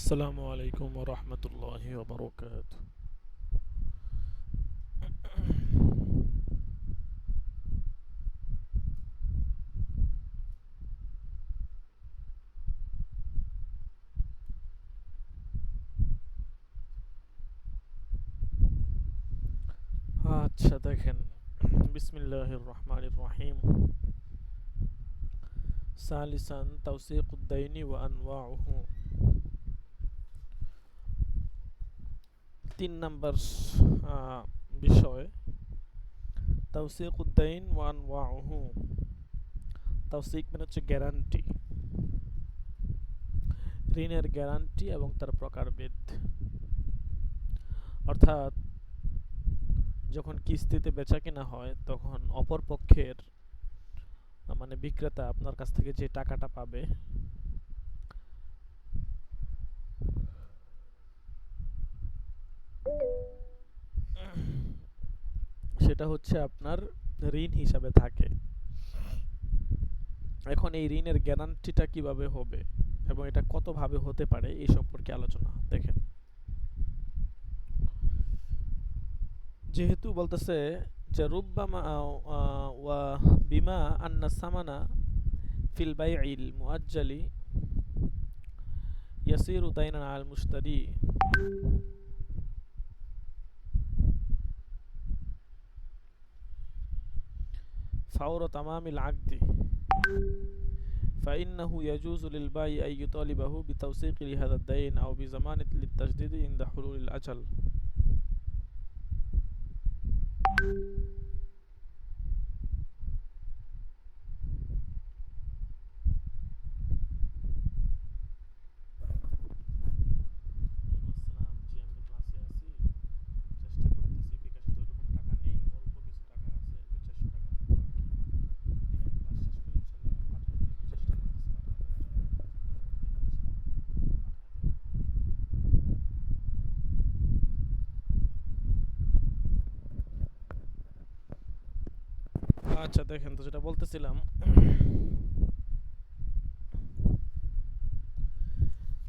السلام عليكم ورحمة الله وبركاته. আচ্ছা দেখেন, বিসমিল্লাহির রহমানির রহিম। সালিসান তাওসীকুদ দাইনি ওয়া আনওয়াউহু। 3 নম্বর বিষয়, তাওসীকুদ দাইন ওয়া আনওয়াউহু। তাওসীক মানে হচ্ছে গ্যারান্টি, ঋণের গ্যারান্টি এবং তার প্রকারভেদ। অর্থাৎ যখন কিস্তিতে বেচা কেনা হয় তখন অপর পক্ষের মানে বিক্রেতা আপনার কাছ থেকে যে টাকাটা পাবে সেটা হচ্ছে আপনার ঋণ হিসাবে থাকে। এখন এই ঋণের গ্যারান্টিটা কিভাবে হবে এবং এটা কতভাবে হতে পারে এই সম্পর্কে আলোচনা। দেখেন, যেহেতু বলতেছে যে রুব্বামা ওয়া বিমা আন্না সামানা ফিল বাইইল মুআজ্জালি ইয়াসিরু দাইনান আল মুশতারি ফাওরা তামামিল আকদি فإنه يجوز للبائع أن يطالبه بتوثيق لهذا الدين أو بضمان للتجديد عند حلول الأجل. আচ্ছা দেখেন, তো যেটা বলতেছিলাম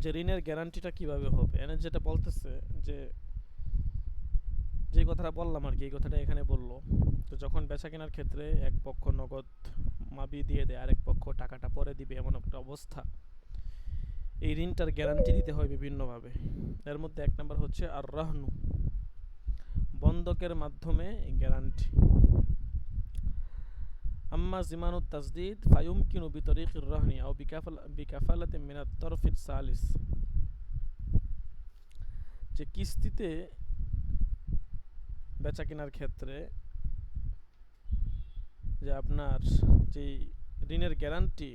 যে ঋণের গ্যারান্টিটা কিভাবে হবে, এনে যেটা বলতেছে যে যে কথাটা বললাম আর কি, এই কথাটা এখানে বললো। তো যখন বেচা কেনার ক্ষেত্রে এক পক্ষ নগদ মাবি দিয়ে দেয়, আরেক পক্ষ টাকাটা পরে দিবে, এমন একটা অবস্থা, এই ঋণটার গ্যারান্টি দিতে হয় বিভিন্নভাবে। এর মধ্যে 1 নম্বর হচ্ছে আর রাহনু, বন্ধকের মাধ্যমে গ্যারান্টি। আম্মা জিমানু তাসদিদ ফায়ুমকিনু বিতরিকির রাহনি আও বিকাফালাতিন মিনাত তরফিস সালিস। যে কিস্তিতে বেচা কেনার ক্ষেত্রে যে আপনার যে ঋণের গ্যারান্টি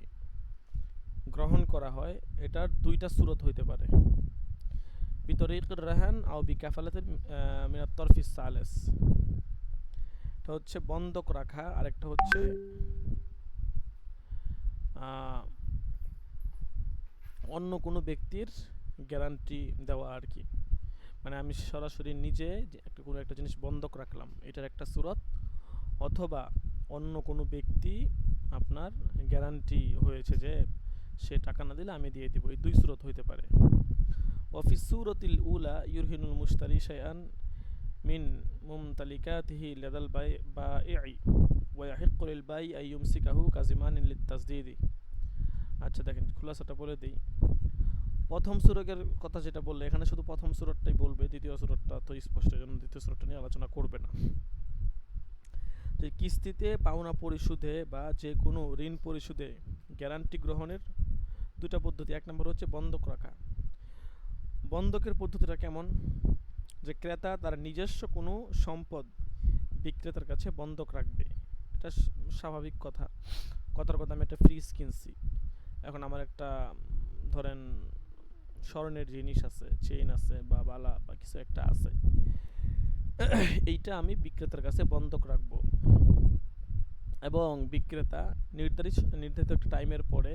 গ্রহণ করা হয়, এটার 2টা সূরত হইতে পারে, বিতরিকির রাহান আও বিকাফালাতিন মিনাত তরফিস সালিস। এটা হচ্ছে বন্ধক রাখা, আরেকটা হচ্ছে অন্য কোনো ব্যক্তির গ্যারান্টি দেওয়া আর কি। মানে আমি সরাসরি নিজে একটা কোনো একটা জিনিস বন্ধক রাখলাম, এটার একটা সূরত, অথবা অন্য কোনো ব্যক্তি আপনার গ্যারান্টি হয়েছে যে সে টাকা না দিলে আমি দিয়ে দিব, এই 2 সূরত হইতে পারে। ওয়াফিস সূরাতিল উলা ইউরহিনুল মুশতারি শাইআন মিন মুমতালিকাতিহি লাদাল বাইই ওয়া ইয়াহিক্কু লিল বাই আন ইউমসিকাহু কাজিমানিন লিতাসদিদি। আচ্ছা দেখেন, খুলাসাটা বলে দেই। প্রথম সূরতের কথা যেটা বললে, এখানে শুধু প্রথম সূরতটাই বলবে, দ্বিতীয় সূরতটা তো স্পষ্ট, জন্য দ্বিতীয় সূরতটা নিয়ে আলোচনা করবে না। যে কিস্তিতে পাওনা পরিশোধে বা যে কোনো ঋণ পরিশোধে গ্যারান্টি গ্রহণের 2টা পদ্ধতি। 1 নম্বর হচ্ছে বন্ধক রাখা। বন্ধকের পদ্ধতিটা কেমন, যে ক্রেতা তার নিজস্ব কোনো সম্পদ বিক্রেতার কাছে বন্ধক রাখবে। এটা স্বাভাবিক কথা। কথার কথা, আমি একটা ফ্রিজ কিনছি, এখন আমার একটা ধরেন স্বর্ণের জিনিস আছে, চেইন আছে বা বালা বা কিছু একটা আছে, এইটা আমি বিক্রেতার কাছে বন্ধক রাখবো এবং বিক্রেতা নির্ধারিত একটা টাইমের পরে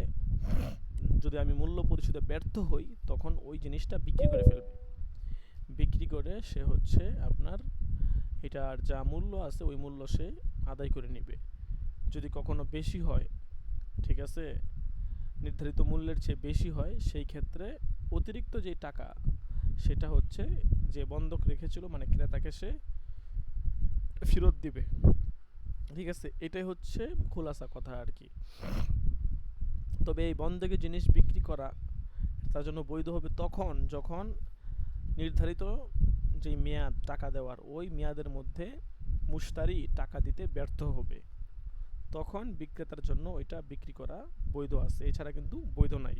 যদি আমি মূল্য পরিশোধে ব্যর্থ হই, তখন ওই জিনিসটা বিক্রি করে ফেলবে। বিক্রি করে সে হচ্ছে আপনার এটার যা মূল্য আছে ওই মূল্য সে আদায় করে নেবে। যদি কখনো বেশি হয়, ঠিক আছে, নির্ধারিত মূল্যের চেয়ে বেশি হয়, সেই ক্ষেত্রে অতিরিক্ত যে টাকা সেটা হচ্ছে যে বন্ধক রেখেছিল মানে ক্রেতাকে সে ফেরত দিবে। ঠিক আছে, এটাই হচ্ছে খোলাসা কথা আর কি। তবে এই বন্ধকি জিনিস বিক্রি করা তার জন্য বৈধ হবে তখন যখন নির্ধারিত যে মেয়াদ টাকা দেওয়ার ওই মেয়াদের মধ্যে মুশতারি টাকা দিতে ব্যর্থ হবে, তখন বিক্রেতার জন্য ওইটা বিক্রি করা বৈধ আছে, এছাড়া কিন্তু বৈধ নাই।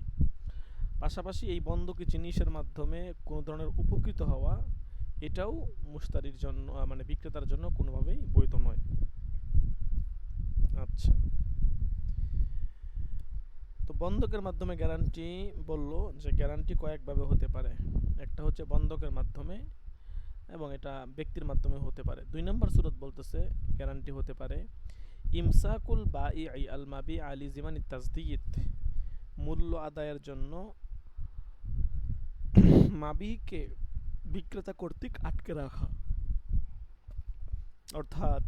পাশাপাশি এই বন্ধকি জিনিসের মাধ্যমে কোনো ধরনের উপকৃত হওয়া এটাও মুশতারির জন্য মানে বিক্রেতার জন্য কোনোভাবেই বৈধ নয়। আচ্ছা, তো বন্ধকের মাধ্যমে গ্যারান্টি বললো যে গ্যারান্টি কয়েকভাবে হতে পারে। একটা হচ্ছে বন্ধকের মাধ্যমে এবং এটা ব্যক্তির মাধ্যমে হতে পারে। ২ নম্বর সূরত বলতেছে গ্যারান্টি হতে পারে ইমসাকুল বাই আল মাবি আলি জিমান তাজদিদ, মূল্য আদায়ের জন্য মাবিকে বিক্রেতা কর্তৃক আটকে রাখা। অর্থাৎ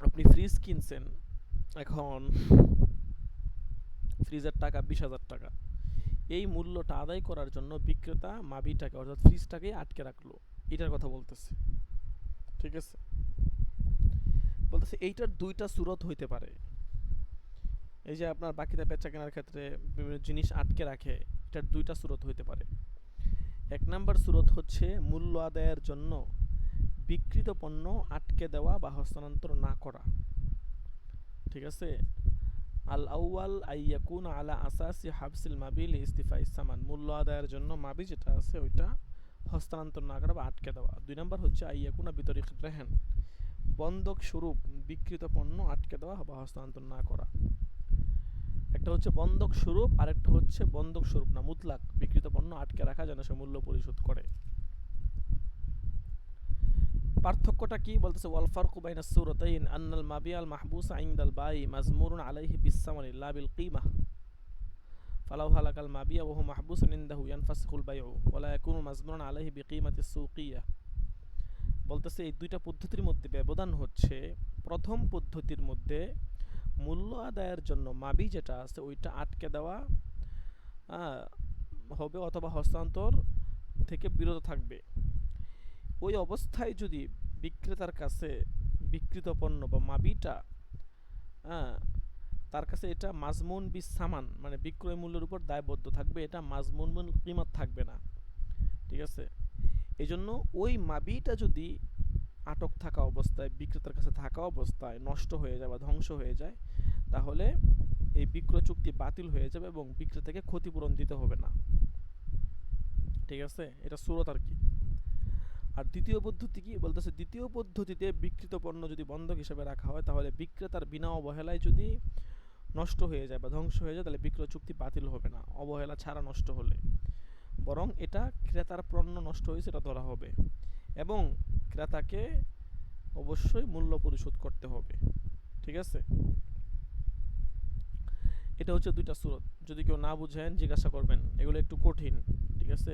আপনি ফ্রিজ কিনছেন, এখন ফ্রিজের টাকা ২০,০০০ টাকা, এই মূল্যটা আদায় করার জন্য বিক্রেতা মাবিটাকে অর্থাৎ ফ্রিজটাকে আটকে রাখলো, এটার কথা বলতেছে। ঠিক আছে, বলতেছে এইটার ২টা সূরত হইতে পারে। এই যে আপনার বাকিতে বেচা কেনার ক্ষেত্রে বিভিন্ন জিনিস আটকে রাখে, এটার ২টা সূরত হইতে পারে। ১ নম্বর সূরত হচ্ছে মূল্য আদায়ের জন্য বিক্রিত পণ্য আটকে দেওয়া বা হস্তান্তর না করা। ঠিক আছে, আল আউয়াল আইয়াকুন আলা আসাসি হাবসিল মাবিল ইস্তিফা ইসামান, মূল্য আদায়ের জন্য মাবি যেটা আছে ওইটা হস্তান্তর না করা বা আটকে দেওয়া। ২ নম্বর হচ্ছে আইয়াকুনা বিতরিক রেহেন, বন্ধক স্বরূপ বিক্রিত পণ্য আটকে দেওয়া বা হস্তান্তর না করা। একটা হচ্ছে বন্ধক স্বরূপ, আরেকটা হচ্ছে বন্ধক স্বরূপ না মুতলাক বিক্রিত পণ্য আটকে রাখা যেন সে মূল্য পরিশোধ করে। পার্থক্যটা কি বলতেছে, ওয়াল ফারকু বাইনাস সূরাতাইন আন্নাল মাবিয়াল মাহবুসা ইনদাল বাই মাজমুরুন আলাইহি বিসসামানি লা বিল কিমাহ, ফালাউ হালাকাল মাবিয়া ওয়া হুয়া মাহবুসুন ইনদাহু ইয়ানফাসিখুল বাইউ ওয়া লা ইয়াকুনু মাজমুরুন আলাইহি বিকিমাতিস সুকিয়া। বলতেছে এই দুইটা পদ্ধতির মধ্যে ব্যবধান হচ্ছে, প্রথম পদ্ধতির মধ্যে মূল্য আদায়ের জন্য মাবি যেটা আছে ওইটা আটকে দেওয়া হবে অথবা হস্তান্তর থেকে বিরত থাকবে। ওই অবস্থায় যদি বিক্রেতার কাছে বিক্রিত পণ্য বা মাবিটা তার কাছে এটা মাজমুন বিস সামান মানে বিক্রয় মূল্যের উপর দায়বদ্ধ থাকবে, এটা মাজমুন কিমত থাকবে না। ঠিক আছে, এই জন্য ওই মাবিটা যদি আটক থাকা অবস্থায় বিক্রেতার কাছে থাকা অবস্থায় নষ্ট হয়ে যায় বা ধ্বংস হয়ে যায়, তাহলে এই বিক্রয় চুক্তি বাতিল হয়ে যাবে এবং বিক্রেতাকে ক্ষতিপূরণ দিতে হবে না। ঠিক আছে, এটা সূরত আর কি। আর দ্বিতীয় পদ্ধতি কি বলতেছে, দ্বিতীয় পদ্ধতিতে বিক্রিত পণ্য যদি বন্ধক হিসেবে রাখা হয় তাহলে বিক্রেতার বিনা অবহেলায় যদি নষ্ট হয়ে যায় বা ধ্বংস হয়ে যায় তাহলে বিক্রয় চুক্তি বাতিল হবে না, অবহেলা ছাড়া নষ্ট হলে, বরং এটা ক্রেতার পণ্য নষ্ট হয়েছে এটা ধরা হবে এবং ক্রেতাকে অবশ্যই মূল্য পরিশোধ করতে হবে। ঠিক আছে, এটা হচ্ছে ২টা সূরত। যদি কেউ না বুঝেন জিজ্ঞাসা করবেন, এগুলো একটু কঠিন। ঠিক আছে,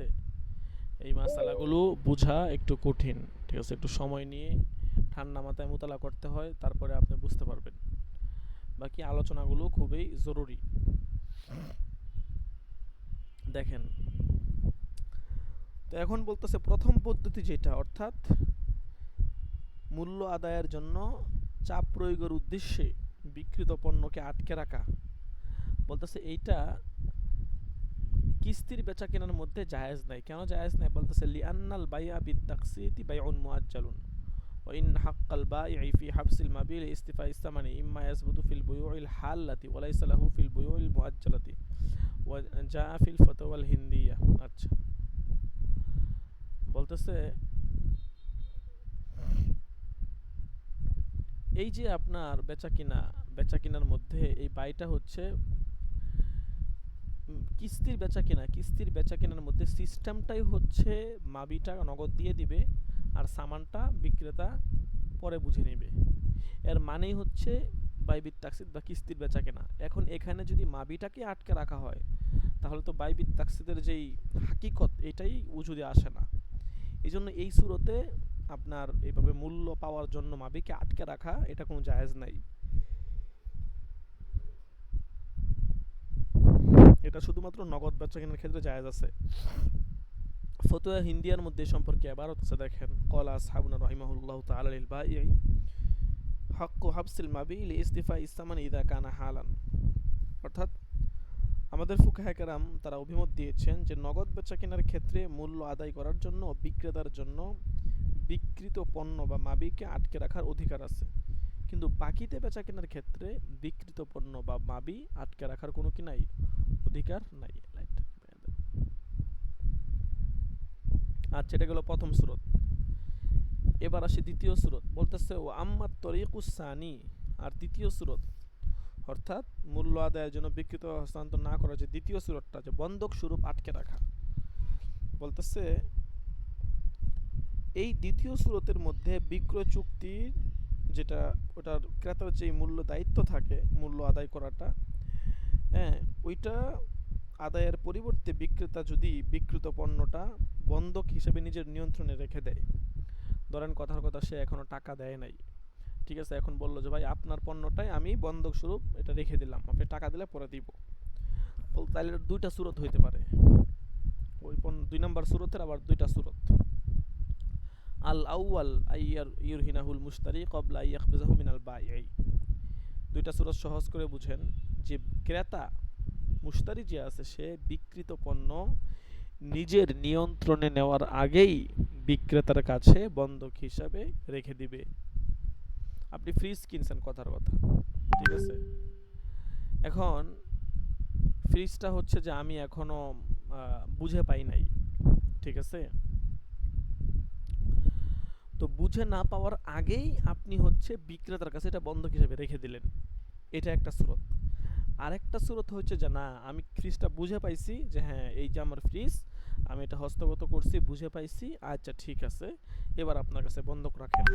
এই মাসালাগুলো বোঝা একটু কঠিন। ঠিক আছে, একটু সময় নিয়ে ঠান্ডা মাথায় মোতালা করতে হয়, তারপরে আপনি বুঝতে পারবেন। বাকি আলোচনাগুলো খুবই জরুরি। দেখেন, তো এখন বলতেছে প্রথম পদ্ধতি যেটা, অর্থাৎ মূল্য আদায়ের জন্য চাপ প্রয়োগের উদ্দেশ্যে বিক্রিত পণ্যকে আটকে রাখা, বলতেছে এইটা কিস্তির বেচা কেনার মধ্যে জায়েজ নাই। কেন জায়েজ নাই বলতেছে, লিআন্নাল বাইআ বিত্তাকসিতি বাইউন মুআজ্জালুন ওয়া ইন হাক্কাল বাই'i ফি হাবসিল মাবিল ইস্তিফা'ইস সামানি ইম্মা ইয়াসবুতু ফিল বুয়ু'ইল হাল্লাতি ওয়া লাইসা লাহু ফিল বুয়ু'ইল মুআজ্জালাতি ওয়া জাআ ফিল ফাতাওয়াল হিন্দিয়া। আচ্ছা, বলতেছে এই যে আপনার বেচা কিনার মধ্যে এই বাইটা হচ্ছে কিস্তির বেচা কেনার মধ্যে সিস্টেমটাই হচ্ছে মাবিটা নগদ দিয়ে দিবে আর সামানটা বিক্রেতা পরে বুঝে নেবে। এর মানেই হচ্ছে বাইবিত তাকসিদ বা কিস্তির বেচা কেনা। এখন এখানে যদি মাবিটাকে আটকে রাখা হয় তাহলে তো বাইবিত তাকসিদের যেই হাকিকত এটাই উজুদে আসে না। এই জন্য এই সূরতে আপনার এইভাবে মূল্য পাওয়ার জন্য মাবিকে আটকে রাখা এটা কোনো জায়েজ নাই। এটা শুধুমাত্র নগদ বেচা কেনার ক্ষেত্রে জায়েজ আছে। ফতোয়া হিন্দিয়ার মধ্যে সম্পর্কে আবার হচ্ছে দেখেন, ক্বালা আসহাবুনা রাহিমাহুল্লাহু তাআলা লিল বাইই হাক্কু হাবসিল মাবি লিইস্তিফা ইসসামান ইযা কানা হালান। অর্থাৎ আমাদের ফুকাহে কেরাম তারা অভিমত দিয়েছেন যে নগদ বেচা কেনার ক্ষেত্রে মূল্য আদায় করার জন্য বিক্রেতার জন্য বিক্রিত পণ্য বা মাবিকে আটকে রাখার অধিকার আছে, কিন্তু বাকিতে বেচা কেনার ক্ষেত্রে বিক্রিত পণ্য বা মাবি আটকে রাখার কোনো কি নাই, অধিকার নাই। আচ্ছা, এটা গেল প্রথম সূরত। এবার আসি দ্বিতীয় সূরত, বলতেছে ও আম্মাত তরিকুস সানি, আর দ্বিতীয় সূরত অর্থাৎ মূল্য আদায়ের জন্য বিক্রিত হস্তান্তর না করা, যে দ্বিতীয় সূরতটা যে বন্ধক স্বরূপ আটকে রাখা, বলতেছে এই দ্বিতীয় সূরতের মধ্যে বিক্রয় চুক্তির যেটা ওটার ক্রেতার যেই মূল্য দায়িত্ব থাকে মূল্য আদায় করাটা, হ্যাঁ, ওইটা আদায়ের পরিবর্তে বিক্রেতা যদি বিক্রিত পণ্যটা বন্ধক হিসেবে নিজের নিয়ন্ত্রণে রেখে দেয়, ধরেন কথার কথা সে এখনো টাকা দেয় নাই, ঠিক আছে, এখন বললো যে ভাই আপনার পণ্যটাই আমি বন্ধক স্বরূপ এটা রেখে দিলাম, আপনি টাকা দিলে পরে দিব, তাহলে দুইটা সূরত হইতে পারে, ওই দুই নম্বর সূরতের আবার দুইটা সূরত। আল আউয়াল আইয়ার ইউরহিনাহুল মুশতারি ক্বাবলা আইয়াখবিজাহু মিনাল বাইই। দুইটা সূরত সহজ করে বুঝেন যে ক্রেতা মুশতারি যে আছে সে বিক্রিত পণ্য নিজের নিয়ন্ত্রণে নেওয়ার আগেই বিক্রেতার কাছে বন্ধক হিসাবে রেখে দিবে। আপনি ফ্রিজ কিনছেন কথার কথা, ঠিক আছে, এখন ফ্রিজটা হচ্ছে যে আমি এখনো বুঝে পাই নাই, ঠিক আছে, তো বুঝে না পাওয়ার আগেই আপনি হচ্ছে বিক্রেতার কাছে এটা বন্ধক হিসেবে রেখে দিলেন, এটা একটা স্রোত। আরেকটা স্রোত হচ্ছে যে না, আমি ফ্রিজটা বুঝে পাইছি যে হ্যাঁ এই যে আমার ফ্রিজ, আমি এটা হস্তগত করছি, বুঝে পাইছি, আচ্ছা ঠিক আছে, এবার আপনার কাছে বন্ধক রাখেন।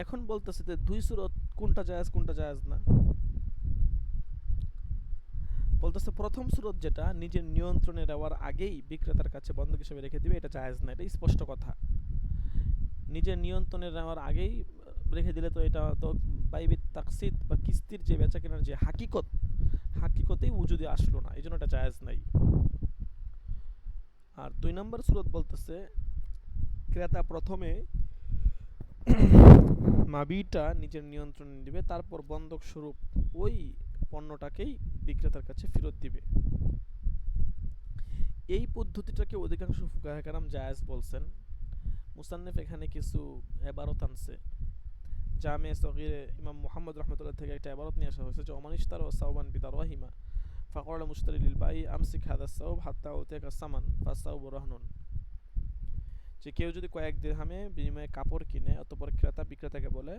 এখন বলতেছে যে দুই সুরত কোনটা জায়েজ না। বলতেছে প্রথম সুরত যেটা নিজের নিয়ন্ত্রণে নেওয়ার আগেই বিক্রেতার কাছে বন্ধক হিসেবে রেখে দিবে, এটা জায়েজ না, এটা স্পষ্ট কথা। নিজের নিয়ন্ত্রণে নেওয়ার আগেই রেখে দিলে তো এটা তো বাইবিত তাকসিদ বা কিস্তির যে বেচা কেনার যে হাকিকতেই উজুদে আসলো না, এই জন্য এটা জায়েজ নাই। আর দুই নম্বর সুরত বলতেছে ক্রেতা প্রথমে মাবিটা নিজের নিয়ন্ত্রণে দিবে, তারপর বন্ধক স্বরূপ ওই পণ্যটাকেই বিক্রেতার কাছে ফেরত দিবে। এই পদ্ধতিটাকে অধিকাংশ ফুকাহে কেরাম জায়েজ বলছেন। মুসান্নিফ এখানে কিছু এবারত আনছে। জামে সগীরে ইমাম মুহাম্মদ রহমতুল্লাহ থেকে একটা এবারত নিয়ে আসা হয়েছে যে অমানিস্তার ও সাউবান বিদারহিমা ফাকরাল মুশতারি লিল বাই আমসিক হাদা সাউব হাত্তা উতিয়াকা সামান ফাসাউবু রাহনুন, যে কেউ যদি কয়েক দিরহামে বিনিময়ে কাপড় কিনে অতঃপর ক্রেতা বিক্রেতাকে বলে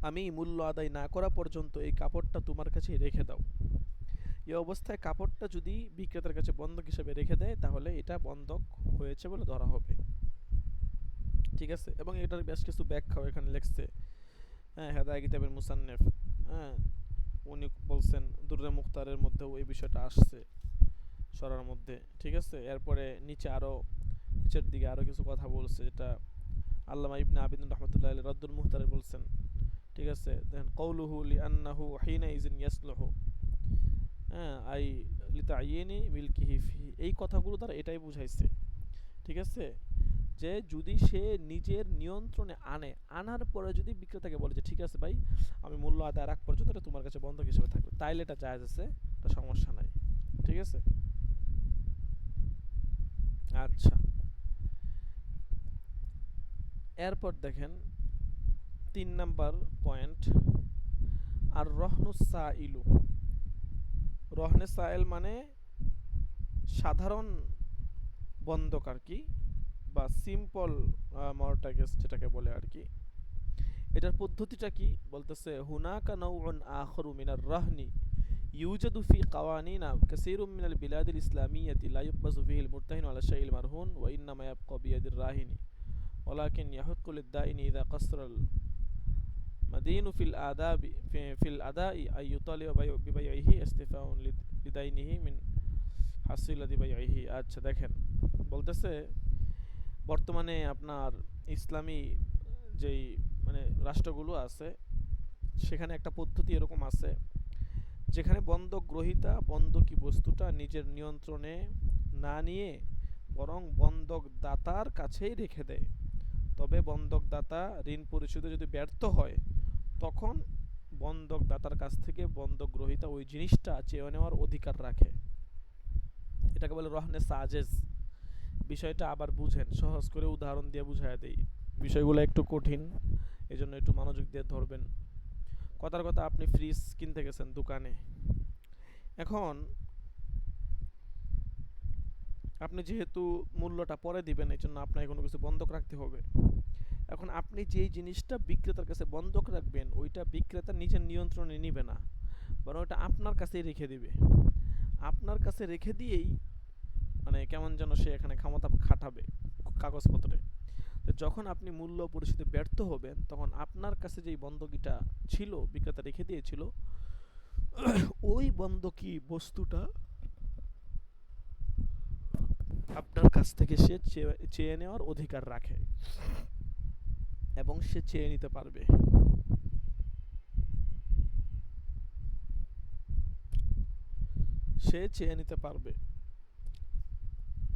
আমি মূল্য আদায় না করা পর্যন্ত এই কাপড়টা তোমার কাছে রেখে দাও, এই অবস্থায় কাপড়টা যদি বিক্রেতার কাছে বন্ধক হিসেবে রেখে দেয় তাহলে এটা বন্ধক হয়েছে বলে ধরা হবে, ঠিক আছে। এবং এটার বেশ কিছু ব্যাখ্যাও এখানে লেখছে, হ্যাঁ, হেদায়া কিতাবের মুসান্নিফ, হ্যাঁ, উনি বলছেন দুররে মুখতারের মধ্যেও এই বিষয়টা আসছে সরার মধ্যে, ঠিক আছে। এরপরে নিচের দিকে আরো কিছু কথা বলছে, যেটা আল্লামা ইবনে আবিদিন রহমতুল্লাহ আলাইহি রদ্দুল মুহতারে বলছেন, ঠিক আছে। দেখেন কওলুহু লিআন্নাহু হিনা ইযিন ইয়াসলুহু, হ্যাঁ, আই লিতাইয়িনি মিলকিহি ফি, এই কথাগুলো দ্বারা এটাই বুঝাইছে, ঠিক আছে, যে যদি সে নিজের নিয়ন্ত্রণে আনার পরে যদি বিক্রেতাকে বলে যে ঠিক আছে ভাই আমি মূল্য আদায় রাখ পর্যন্ত এটা তোমার কাছে বন্ধক হিসেবে থাকবে, তাইলে এটা জায়েজ আছে, এটা সমস্যা নাই, ঠিক আছে। আচ্ছা, এরপর দেখেন ৩ নাম্বার পয়েন্ট, আর রহনুস সাইলু, রহনে সাইল মানে সাধারণ বন্ধক আর কি, বা সিম্পল মর্টগেজ যেটাকে বলে আর কি। এটার পদ্ধতিটা কি বলতেছে, হুনাকা নাউউন আখরু মিনার রাহনি ইউজাদু ফি কাওয়ানিনা কাসীরুম মিনাল বিলাদিল ইসলামিয়্যাতি লা ইউকবাজু ফিহিল মুরতাহিনু আলা শাইইল মারহুন ওয়া ইন্নামা ইয়াবকা বিয়াদির রাহিনি ওয়ালাকিন ইয়াহুক্কু লিদ-দাইনি ইযা কাসরাল মাদিনু ফিল আদাই আই ইউতালিবা বিবাইইহি ইস্তিফাউন লিদাইনিহি মিন হাসিলাদি বাইহি। আচ্ছা দেখেন, বলতেছে বর্তমানে আপনার ইসলামী যেই মানে রাষ্ট্রগুলো আছে সেখানে একটা পদ্ধতি এরকম আছে যেখানে বন্ধক গ্রহীতা বন্ধকি বস্তুটা নিজের নিয়ন্ত্রণে না নিয়ে বরং বন্ধক দাতার কাছেই রেখে দেয়। তবে বন্ধক দাতা ঋণ পরিশোধে যদি ব্যর্থ হয় তখন বন্ধক দাতার কাছ থেকে বন্ধক গ্রহীতা ওই জিনিসটা চেয়ে নেওয়ার অধিকার রাখে। এটাকে বলে রহনে সাজেজ। বিষয়টা আবার বুঝেন, সহজ করে উদাহরণ দিয়ে বুঝাইয়া দেই। বিষয়গুলো একটু কঠিন, এই জন্য একটু মনোযোগ দিয়ে ধরবেন। কথার কথা, আপনি ফ্রিজ কিনতে গেছেন দোকানে। এখন আপনি যেহেতু মূল্যটা পরে দিবেন, এই জন্য আপনাকে কোনো কিছু বন্ধক রাখতে হবে। এখন আপনি যেই জিনিসটা বিক্রেতার কাছে বন্ধক রাখবেন ওইটা বিক্রেতা নিজের নিয়ন্ত্রণে নিবে না, বরং ওটা আপনার কাছেই রেখে দিবে। আপনার কাছে রেখে দিয়েই মানে কেমন যেন সে এখানে ক্ষমতা খাটাবে কাগজপত্রে। তো যখন আপনি মূল্য পরিশোধে ব্যর্থ হবেন তখন আপনার কাছে যেই বন্ধকিটা ছিল বিক্রেতা রেখে দিয়েছিল ওই বন্ধকি বস্তুটা আপনার কাছ থেকে সে চেয়ে নেওয়ার অধিকার রাখে এবং সে চেয়ে নিতে পারবে। সে চেয়ে নিতে পারবে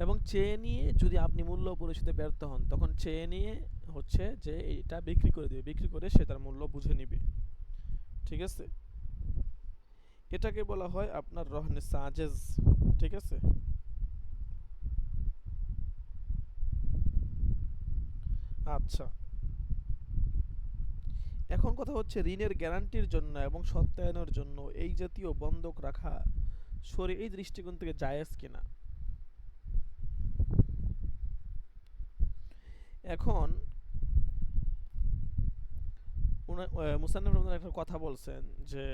এবং চেয়ে নিয়ে যদি আপনি মূল্য পরিশোধে ব্যর্থ হন তখন চেয়ে নিয়ে হচ্ছে যে এটা বিক্রি করে দিবে, বিক্রি করে সে তার মূল্য বুঝে নিবে। ঠিক আছে, এটাকে বলা হয় আপনার রহনে সাজেজ। ঠিক আছে, আচ্ছা এখন কথা হচ্ছে ঋণের গ্যারান্টির জন্য এবং সত্যায়নের জন্য এই জাতীয় বন্ধক রাখা এই দৃষ্টিকোণ থেকে জায়েজ কিনা। এখন মুসান্নিফ রহমাতুল্লাহ একটা কথা বলছেন যে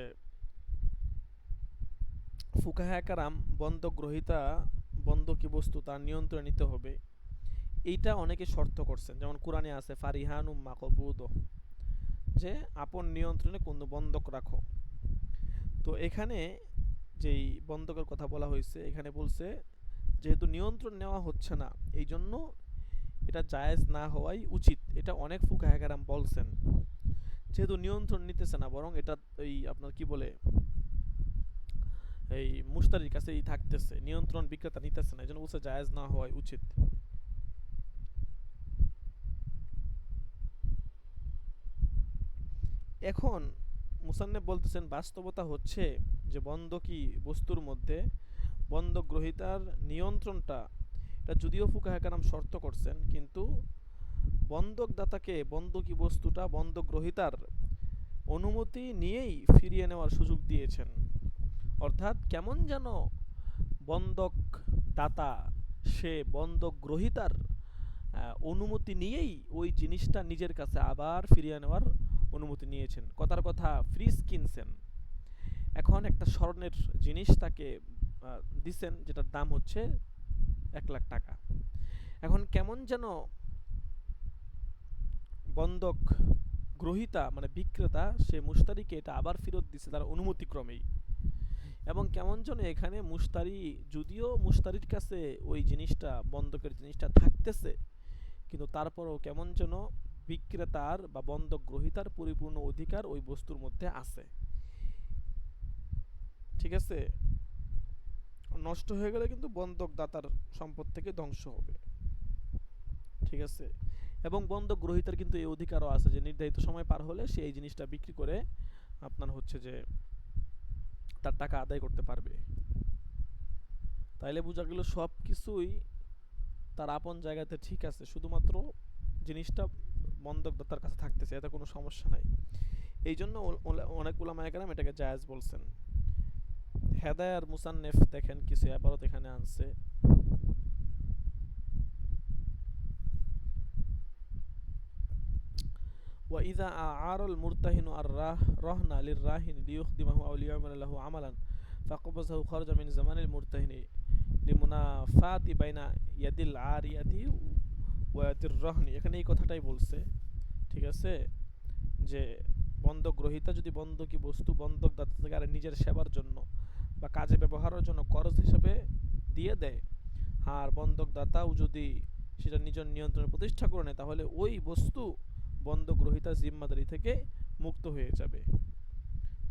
ফুকাহা কারাম বন্ধক গ্রহীতা বন্ধকি বস্তু তার নিয়ন্ত্রণে নিতে হবে এইটা অনেকে শর্ত করছেন, যেমন কোরআনে আছে ফারিহান মাকবুদ, যে আপন নিয়ন্ত্রণে কোন বন্ধক রাখো। তো এখানে যেই বন্ধকের কথা বলা হয়েছে এখানে বলছে যেহেতু নিয়ন্ত্রণ নেওয়া হচ্ছে না এই জন্য এটা জায়েজ না হওয়াই উচিত। এটা অনেক ফুকাহা কেরাম বলছেন, যেহেতু নিয়ন্ত্রণ নিতেছে না বরং এটা এই আপনার কি বলে এই মুশতারির কাছেই থাকতেছে, নিয়ন্ত্রণ বিক্রেতা নিতেছে না, এই জন্য বলছে জায়েজ না হওয়াই উচিত। এখন মুসান্নেফ বলতেছেন বাস্তবতা হচ্ছে যে বন্ধকি বস্তুর মধ্যে বন্ধক গ্রহীতার নিয়ন্ত্রণটা, এটা যদিও ফুকাহা কেরাম শর্ত করছেন কিন্তু বন্ধকদাতাকে বন্ধকি বস্তুটা বন্ধক গ্রহীতার অনুমতি নিয়েই ফিরিয়ে নেওয়ার সুযোগ দিয়েছেন। অর্থাৎ কেমন যেন বন্ধক দাতা সে বন্ধক গ্রহীতার অনুমতি নিয়েই ওই জিনিসটা নিজের কাছে আবার ফিরিয়ে নেওয়ার অনুমতি নিয়েছেন। কথার কথা, ফ্রিজ কিনছেন, এখন একটা স্বর্ণের জিনিস তাকে দিছেন যেটার দাম হচ্ছে 1,00,000 টাকা। এখন কেমন যেন বন্ধক গ্রহীতা মানে বিক্রেতা সে মুশতারিকে এটা আবার ফেরত দিছে তার অনুমতিক্রমেই, এবং কেমন যেন এখানে মুশতারি যদিও মুশতারির কাছে ওই জিনিসটা বন্ধকের জিনিসটা থাকতেছে কিন্তু তারপরেও কেমন যেন বিক্রেতার বা বন্ধক গ্রহীতার পরিপূর্ণ অধিকার ওই বস্তুর মধ্যে আছে। ঠিক আছে, নষ্ট হয়ে গেলে কিন্তু বন্ধক দাতার সম্পদ থেকে ধ্বংস হবে। ঠিক আছে, এবং বন্ধক গ্রহীতার কিন্তু এই অধিকারও আছে যে নির্ধারিত সময় পার হলে সে এই জিনিসটা বিক্রি করে আপনার হচ্ছে যে তার টাকা আদায় করতে পারবে। তাইলে বোঝা গেল সব কিছুই তার আপন জায়গাতে ঠিক আছে, শুধুমাত্র জিনিসটা বন্ধকদাতার কাছে থাকতেছে, এতে কোনো সমস্যা নাই। এই জন্য অনেক উলামায়ে কেরাম এটাকে জায়েজ বলছেন। হেদায়ার মুসান্নেফ দেখেন কিছু আবারত এখানে আনছে। وإذا أعار المرتهن الرهن للراهن ليخدمه أو ليعمل له عملا فقبضه خرج من زمان المرتهن لمنافاة بين يد العارية ويد الرهن। এখানে এই কথাটাই বলছে। ঠিক আছে, যে বন্ধক গ্রহীতা যদি বন্ধকি বস্তু বন্ধকদাতা থেকে আর নিজের সেবার জন্য বা কাজে ব্যবহারের জন্য খরচ হিসেবে দিয়ে দেয়, আর বন্ধকদাতাও যদি সেটা নিজের নিয়ন্ত্রণে প্রতিষ্ঠা করে নেয়, তাহলে ওই বস্তু বন্ধক গ্রহীতার জিম্মাদারি থেকে মুক্ত হয়ে যাবে।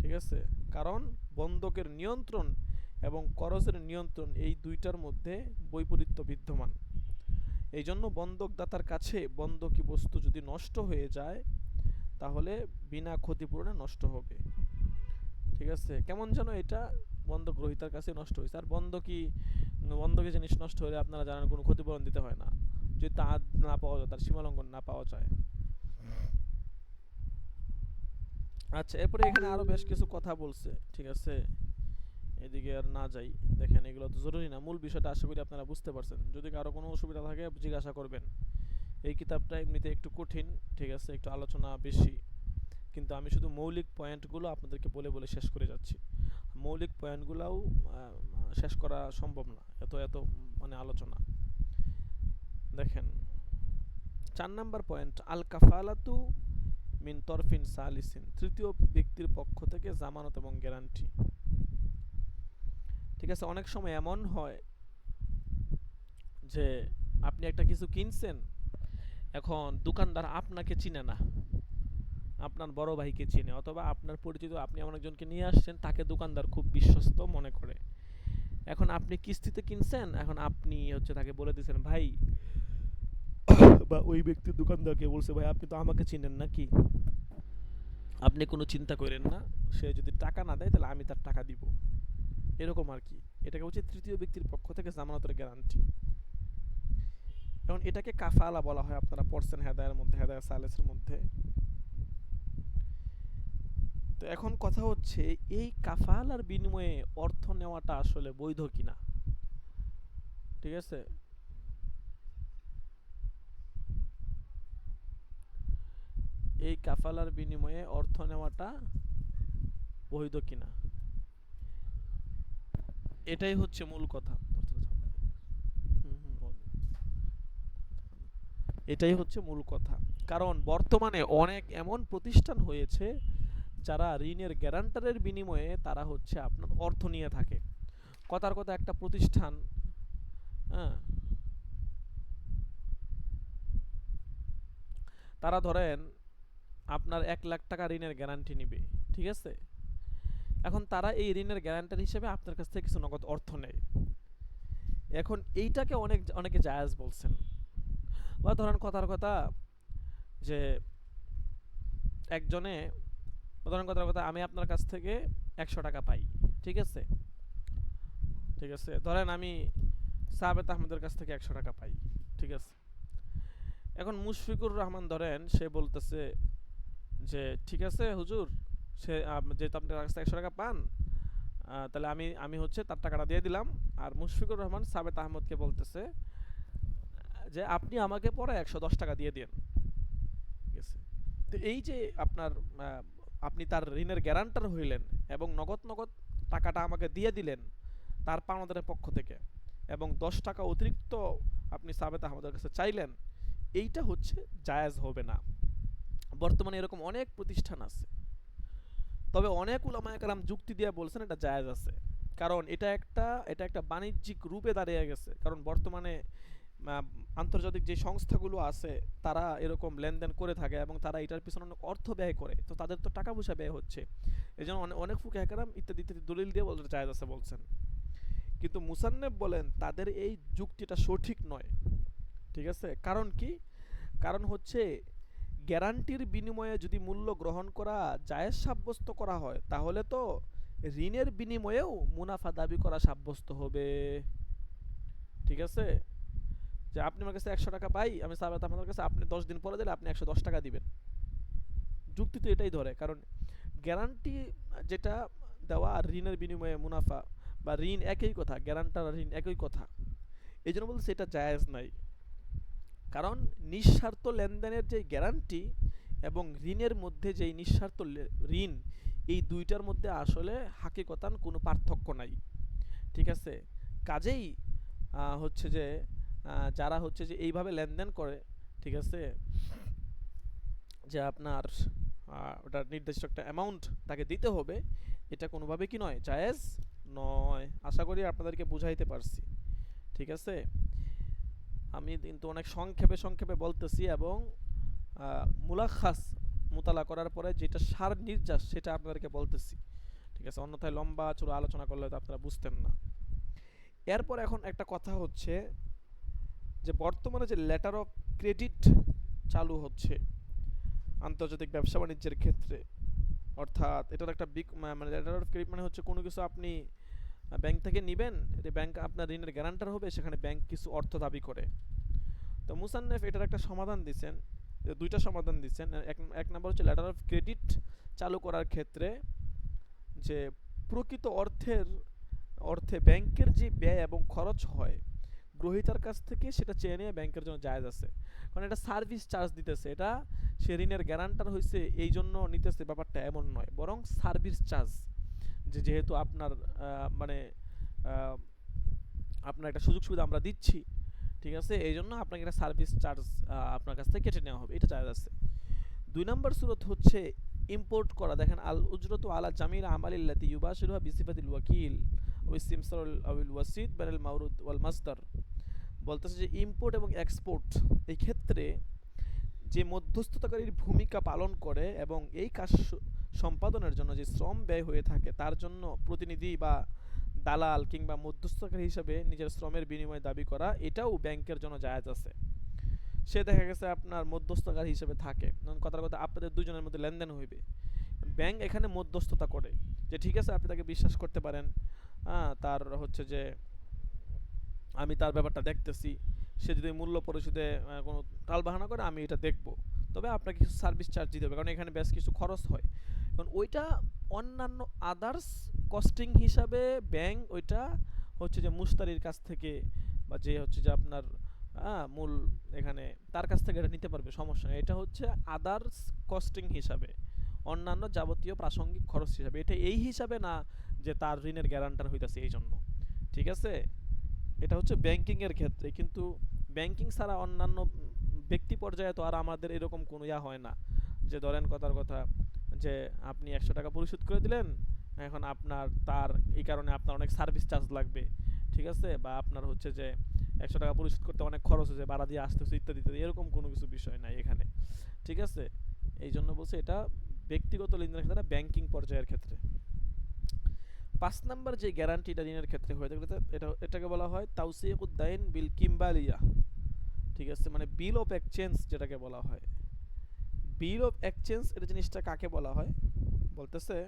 ঠিক আছে? কারণ বন্ধকের নিয়ন্ত্রণ এবং করজের নিয়ন্ত্রণ এই দুইটার মধ্যে বৈপরীত্য বিদ্যমান। এই জন্য বন্ধকদাতার কাছে বন্ধকি বস্তু যদি নষ্ট হয়ে যায়, তাহলে বিনা ক্ষতিপূরণে নষ্ট হবে। ঠিক আছে? কেমন যেন এটা বন্ধক গ্রহীতার কাছে নষ্ট হয়েছে। আর বন্ধকি জিনিস নষ্ট হলে আপনারা জানেন কোনো ক্ষতিপূরণ দিতে হয় না, যদি তা না পাওয়া যায়, তার সীমালঙ্ঘন না পাওয়া যায়। আচ্ছা, এরপরে এখানে আরো বেশ কিছু কথা বলছে। ঠিক আছে, এদিকে আর না যাই। দেখেন, এগুলো তো জরুরি না, মূল বিষয়টা আশা করি আপনারা বুঝতে পারছেন। যদি কারো কোনো অসুবিধা থাকে জিজ্ঞাসা করবেন। এই কিতাবটা এমনিতে একটু কঠিন, ঠিক আছে, একটু আলোচনা বেশি, কিন্তু আমি শুধু মৌলিক পয়েন্টগুলো আপনাদেরকে বলে বলে শেষ করে যাচ্ছি। মৌলিক পয়েন্টগুলোও শেষ করা সম্ভব না, এত এত মানে আলোচনা। দেখেন, 4 নাম্বার পয়েন্ট, আল কাফালাতু মিন তরফিন সালিসিন, তৃতীয় ব্যক্তির পক্ষ থেকে জামানত এবং গ্যারান্টি। ঠিক আছে, অনেক সময় এমন হয় যে আপনি একটা কিছু কিনছেন, এখন দোকানদার আপনাকে চিনে না, আপনার বড় ভাইকে চিনে, অথবা আপনার পরিচিত আপনি এমন একজনকে নিয়ে আসছেন, তাকে দোকানদার খুব বিশ্বস্ত মনে করে। এখন আপনি কিস্তিতে কিনছেন, এখন আপনি হচ্ছে তাকে বলে দিয়েছেন ভাই, বা ওই ব্যক্তির দোকানদারকে বলছে ভাই আপনি তো আমাকে চিনেন নাকি, আপনি কোনো চিন্তা করেন না, সে যদি টাকা না দেয় তাহলে আমি তার টাকা দিব, এরকম আর কি। এটাকে হচ্ছে তৃতীয় ব্যক্তির পক্ষ থেকে জামানতের গ্যারান্টি। এখন এটাকে কাফালা বলা হয়, আপনারা পড়ছেন হেদায়ের মধ্যে, হেদায়ের সালেসের মধ্যে। তো এখন কথা হচ্ছে, এই কাফালার বিনিময়ে অর্থ নেওয়াটা আসলে বৈধ কিনা। ঠিক আছে, এই কাফালার বিনিময়ে অর্থ নেওয়াটা বৈধ কিনা, এটাই হচ্ছে মূল কথা। এটাই হচ্ছে মূল কথা। কারণ বর্তমানে অনেক এমন প্রতিষ্ঠান হয়েছে যারা ঋণের গ্যারান্টারের বিনিময়ে তারা হচ্ছে আপনার অর্থ নিয়ে থাকে। কথার কথা, একটা প্রতিষ্ঠান, হ্যাঁ, তারা ধরেন আপনার 1 লাখ টাকা ঋণের গ্যারান্টি নিবে। ঠিক আছে, এখন তারা এই ঋণের গ্যারান্টার হিসেবে আপনার কাছ থেকে কিছু নগদ অর্থ নেয়। এখন এইটাকে অনেকে জায়েজ বলছেন। বা ধরেন কথার কথা যে একজনে, ধরেন কথার কথা আমি আপনার কাছ থেকে 100 টাকা পাই। ঠিক আছে, ঠিক আছে, ধরেন আমি সাবেত আহমেদের কাছ থেকে 100 টাকা পাই। ঠিক আছে, এখন মুশফিকুর রহমান ধরেন সে বলতেছে যে ঠিক আছে হুজুর, সে যেহেতু আপনার কাছ থেকে 100 টাকা পান, তাহলে আমি আমি হচ্ছে তার টাকাটা দিয়ে দিলাম। আর মুশফিকুর রহমান সাবেত আহমদকে বলতেছে যে আপনি আমাকে পরে 110 টাকা দিয়ে দিন। ঠিক আছে, তো এই যে আপনার আপনি তার ঋণের গ্যারান্টার হইলেন এবং নগদ নগদ টাকাটা আমাকে দিয়ে দিলেন তার পাওনাদারের পক্ষ থেকে, এবং 10 টাকা অতিরিক্ত আপনি সাবেত আহমদের কাছে চাইলেন, এইটা হচ্ছে জায়েজ হবে না। বর্তমানে এরকম অনেক প্রতিষ্ঠান আছে, তবে অনেক উলামায়ে কেরাম যুক্তি দিয়ে বলছেন এটা জায়েজ আছে। কারণ এটা একটা বাণিজ্যিক রূপে দাঁড়িয়ে গেছে। কারণ বর্তমানে আন্তর্জাতিক যে সংস্থাগুলো আছে তারা এরকম লেনদেন করে থাকে এবং তারা এটার পিছনে অনেক অর্থ ব্যয় করে, তো তাদের তো টাকা পয়সা ব্যয় হচ্ছে। এই জন্য অনেক ফুকাহে কেরাম ইত্যাদি ইত্যাদি দলিল দিয়ে বলতে জায়েজ আছে বলছেন। কিন্তু মুসান্নেফ বলেন তাদের এই যুক্তিটা সঠিক নয়। ঠিক আছে, কারণ কি? কারণ হচ্ছে গ্যারান্টির বিনিময়ে যদি মূল্য গ্রহণ করা জায়েজ সাব্যস্ত করা হয়, তাহলে তো ঋণের বিনিময়েও মুনাফা দাবি করা সাব্যস্ত হবে। ঠিক আছে, যে আপনি আমার কাছে 100 টাকা পাই, আমি সাবেত আপনার কাছে, আপনি 10 দিন পরে দিলে আপনি 110 টাকা দিবেন। যুক্তি তো এটাই ধরে, কারণ গ্যারান্টি যেটা দেওয়া আর ঋণের বিনিময়ে মুনাফা, বা ঋণ একই কথা, গ্যারান্টার আর ঋণ একই কথা। এই জন্য বলতে সেটা জায়েজ নাই। কারণ নিঃস্বার্থ লেনদেনের যে গ্যারান্টি এবং ঋণের মধ্যে যেই নিঃস্বার্থ ঋণ, এই দুইটার মধ্যে আসলে হাকিকতান কোনো পার্থক্য নাই। ঠিক আছে, কাজেই হচ্ছে যে যারা হচ্ছে যে এইভাবে লেনদেন করে, ঠিক আছে, যে আপনার ওটার নির্দিষ্ট একটা অ্যামাউন্ট তাকে দিতে হবে, এটা কোনোভাবে কি নয়, জায়েজ নয়। আশা করি আপনাদেরকে বুঝাইতে পারছি। ঠিক আছে? আমি কিন্তু অনেক সংক্ষেপে সংক্ষেপে বলতেছি এবং মুলাখাস মোতালা করার পরে যেটা সার নির্যাস সেটা আপনাদেরকে বলতেছি, ঠিক আছে? অন্যথায় লম্বা চূড়া আলোচনা করলে তো আপনারা বুঝতেন না। এরপর এখন একটা কথা হচ্ছে যে বর্তমানে যে লেটার অফ ক্রেডিট চালু হচ্ছে আন্তর্জাতিক ব্যবসা বাণিজ্যের ক্ষেত্রে, অর্থাৎ এটার একটা মানে লেটার অফ ক্রেডিট মানে হচ্ছে কোনো কিছু আপনি ব্যাংক থেকে নেবেন, ব্যাংক আপনার ঋণের গ্যারান্টার হবে, সেখানে ব্যাংক কিছু অর্থ দাবি করে। তো মুসান্নেফ এটার একটা সমাধান দিচ্ছেন, দুইটা সমাধান দিচ্ছেন। এক নম্বর হচ্ছে লেটার অফ ক্রেডিট চালু করার ক্ষেত্রে যে প্রকৃত অর্থে ব্যাংকের যে ব্যয় এবং খরচ হয় গ্রহীতার কাছ থেকে সেটা চেয়ে নিয়ে ব্যাংকের জন্য জায়েজ আছে, কারণ এটা সার্ভিস চার্জ দিতেছে, এটা সে ঋণের গ্যারান্টার হয়েছে এই জন্য নিতেছে, ব্যাপারটা এমন নয়, বরং সার্ভিস চার্জ, যেহেতু আপনার মানে আপনার একটা সুযোগ সুবিধা আমরা দিচ্ছি, ঠিক আছে, এই জন্য আপনাকে একটা সার্ভিস চার্জ আপনার কাছ থেকে কেটে নেওয়া হবে, এটা জায়েজ আছে। ২ নম্বর সূরত হচ্ছে ইম্পোর্ট করা। দেখেন আল উজরতু আলা জামিল আমালিল্লাতি ইউবাশিরুহা বিসিফাতিল ওয়াকিল ওয়া ইসতিমসারুল আউল ওয়াসিদ বানাল মাউরুদ ওয়াল মাসদার। বলতেছে যে ইম্পোর্ট এবং এক্সপোর্ট এই ক্ষেত্রে যে মধ্যস্থতাকারীর ভূমিকা পালন করে এবং এই কাজ সম্পাদনের জন্য যে শ্রম ব্যয় হয়ে থাকে তার জন্য প্রতিনিধি বা দালাল কিংবা মধ্যস্থতাকারী হিসেবে নিজের শ্রমের বিনিময়ে দাবি করা, এটাও ব্যাংকের জন্য জায়েজ আছে। সে দেখা গেছে আপনার মধ্যস্থকারী হিসেবে থাকে, কথার কথা আপনাদের দুজনের মধ্যে লেনদেন হইবে, ব্যাংক এখানে মধ্যস্থতা করে যে ঠিক আছে আপনি তাকে বিশ্বাস করতে পারেন, তার হচ্ছে যে আমি তার ব্যাপারটা দেখতেছি, সে যদি মূল্য পরিশোধে কোনো টালবাহানা করে আমি এটা দেখব, তবে আপনাকে কিছু সার্ভিস চার্জ দিতে হবে, কারণ এখানে বেশ কিছু খরচ হয়, কারণ ওইটা অন্যান্য আদার্স কস্টিং হিসাবে ব্যাংক ওইটা হচ্ছে যে মুশতারির কাছ থেকে বা যে হচ্ছে যে আপনার মূল এখানে তার কাছ থেকে এটা নিতে পারবে, সমস্যা নেই, এটা হচ্ছে আদার্স কস্টিং হিসাবে, অন্যান্য যাবতীয় প্রাসঙ্গিক খরচ হিসাবে, এটা এই হিসাবে না যে তার ঋণের গ্যারান্টার হইতাছে এই জন্য, ঠিক আছে? এটা হচ্ছে ব্যাংকিং এর ক্ষেত্রে, কিন্তু ব্যাংকিং ছাড়া অন্যান্য ব্যক্তি পর্যায়ে তো আর আমাদের এরকম কোনো ইয়া হয় না, যে ধরেন কথার কথা যে আপনি ১০০ টাকা পরিশোধ করে দিলেন, এখন আপনার তার এই কারণে আপনার অনেক সার্ভিস চার্জ লাগবে, ঠিক আছে, বা আপনার হচ্ছে যে ১০০ টাকা পরিশোধ করতে অনেক খরচ হচ্ছে, ভাড়া দিয়ে আসতে হচ্ছে ইত্যাদি ইত্যাদি, এরকম কোনো কিছু বিষয় নাই এখানে, ঠিক আছে? এই জন্য বলছে এটা ব্যক্তিগত লেনদেনের ক্ষেত্রে, ব্যাংকিং পর্যায়ের ক্ষেত্রে। ৫ নাম্বার যে গ্যারান্টিটা ঋণের ক্ষেত্রে হয়ে থাকে এটাকে বলা হয় তাওসিকুদ দাইন বিল কিমবালিয়া, ঠিক আছে, মানে বিল অফ এক্সচেঞ্জ যেটাকে বলা হয়। বিল অফ এক্সচেঞ্জ এটা জিনিসটা কাকে বলা হয় বলতেছে,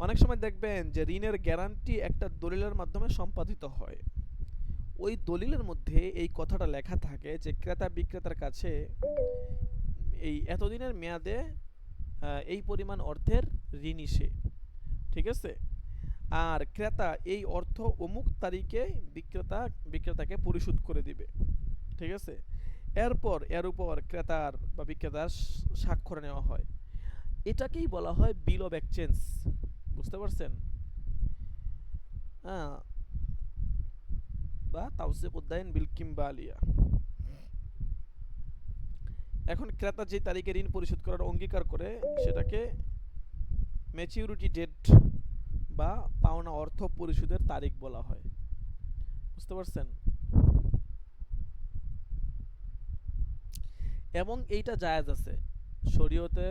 অনেক সময় দেখবেন যে ঋণের গ্যারান্টি একটা দলিলের মাধ্যমে সম্পাদিত হয়, ওই দলিলের মধ্যে এই কথাটা লেখা থাকে যে ক্রেতা বিক্রেতার কাছে এই এতদিনের মেয়াদে এই পরিমাণ অর্থের ঋণী সে, ঠিক আছে, আর ক্রেতা এই অর্থ অমুক তারিখে বিক্রেতাকে পরিশোধ করে দিবে, ঠিক আছে, এরপর এর উপর ক্রেতার বা বিক্রেতার স্বাক্ষর নেওয়া হয়, এটাকেই বলা হয় বিল অফ এক্সচেঞ্জ, বুঝতে পারছেন? হ্যাঁ, বা তাওসিকুদ দাইন বিল কিমবালিয়া। এখন ক্রেতা যে তারিখে ঋণ পরিশোধ করার অঙ্গীকার করে সেটাকে ম্যাচিউরিটি ডেট বা পাওনা অর্থ পরিশোধের তারিখ বলা হয়, বুঝতে পারছেন? এবং এইটা জায়েজ আছে শরীয়তে,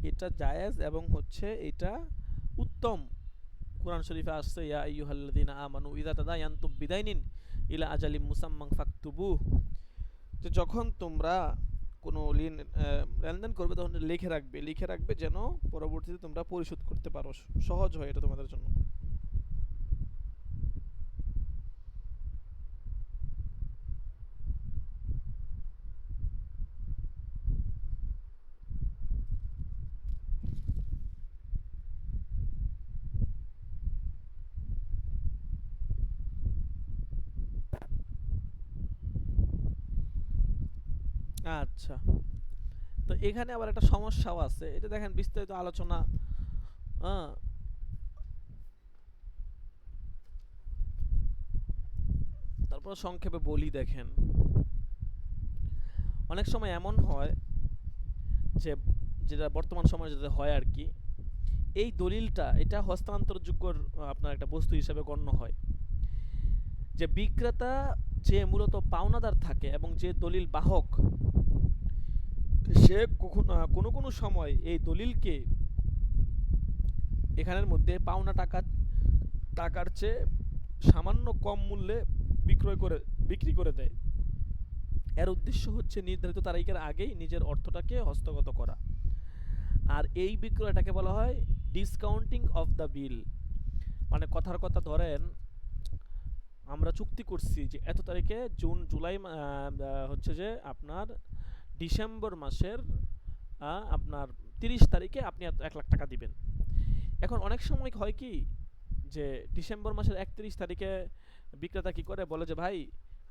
এটা জায়েজ এবং হচ্ছে এটা উত্তম। কোরআন শরীফে আসছে ইয়া আইয়ুহাল্লাযীনা আমানু ইযা তাদায়ানতুম বিদাইনিন ইলা আজালিম মুসাম্মান ফাকতুবু, যে যখন তোমরা কোনো লেনদেন করবে তখন লিখে রাখবে যেন পরবর্তীতে তোমরা পরিশোধ করতে পারো, সহজ হয় এটা তোমাদের জন্য। আচ্ছা, তো এখানে আবার একটা সমস্যাও আছে, এটা দেখেন বিস্তারিত আলোচনা, হ্যাঁ, তারপর সংক্ষেপে বলি। দেখেন অনেক সময় এমন হয় যে, যেটা বর্তমান সময়ে যেটা হয় আর কি, এই দলিলটা এটা হস্তান্তরযোগ্য আপনার একটা বস্তু হিসেবে গণ্য হয়, যে বিক্রেতা যে মূলত পাওনাদার থাকে এবং যে দলিল বাহক, সে কোনো কোনো সময় এই দলিলকে এখানের মধ্যে পাওনা টাকার চেয়ে সামান্য কম মূল্যে বিক্রি করে দেয়। এর উদ্দেশ্য হচ্ছে নির্ধারিত তারিখের আগেই নিজের অর্থটাকে হস্তগত করা। আর এই বিক্রয়টাকে বলা হয় ডিসকাউন্টিং অফ দ্য বিল। মানে কথার কথা ধরেন আমরা চুক্তি করছি যে এত তারিখে জুন জুলাই হচ্ছে যে আপনার ডিসেম্বর মাসের আপনার 30 তারিখে আপনি 1 লাখ টাকা দিবেন। এখন অনেক সময় হয় কি যে ডিসেম্বর মাসের 31 তারিখে বিক্রেতা কি করে বলে যে ভাই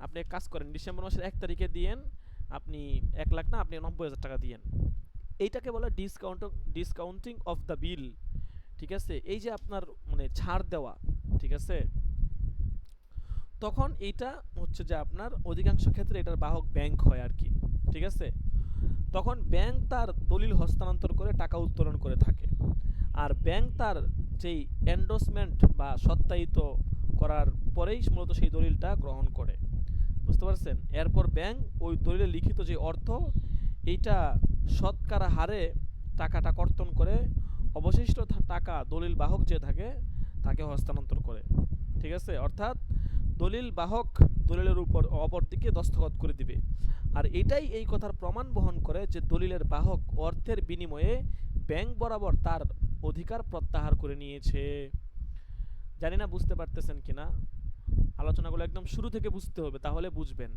আপনি এক কাজ করেন ডিসেম্বর মাসের 1 তারিখে দিয়েন, আপনি 1 লাখ না আপনি 90,000 টাকা দিয়েন। এইটাকে বলে ডিসকাউন্টিং অফ দ্য বিল। ঠিক আছে, এই যে আপনার মানে ছাড় দেওয়া, ঠিক আছে, তখন এইটা হচ্ছে যে আপনার অধিকাংশ ক্ষেত্রে এটার বাহক ব্যাংক হয় আর কি। ঠিক আছে, তখন ব্যাংক তার দলিল হস্তান্তর করে টাকা উত্তোলন করে থাকে। আর ব্যাংক তার যেই এন্ডোসমেন্ট বা সত্যায়িত করার পরেই মূলত সেই দলিলটা গ্রহণ করে। বুঝতে পারছেন? এরপর ব্যাংক ওই দলিলে লিখিত যে অর্থ, এইটা শতকরা হারে টাকাটা কর্তন করে অবশিষ্ট টাকা দলিল বাহক যে থাকে তাকে হস্তান্তর করে। ঠিক আছে, অর্থাৎ দলিল বাহক দলিলের উপর অপর দিকে দস্তখত করে দিবে। আর এটাই এই কথার প্রমাণ বহন করে যে দলিলের বাহক অর্থের বিনিময়ে ব্যাংক বরাবর তার অধিকার প্রত্যাহার করে নিয়েছে। জানি না বুঝতে পারতেছেন কিনা, আলোচনাগুলো একদম শুরু থেকে বুঝতে হবে, তাহলে বুঝবেন।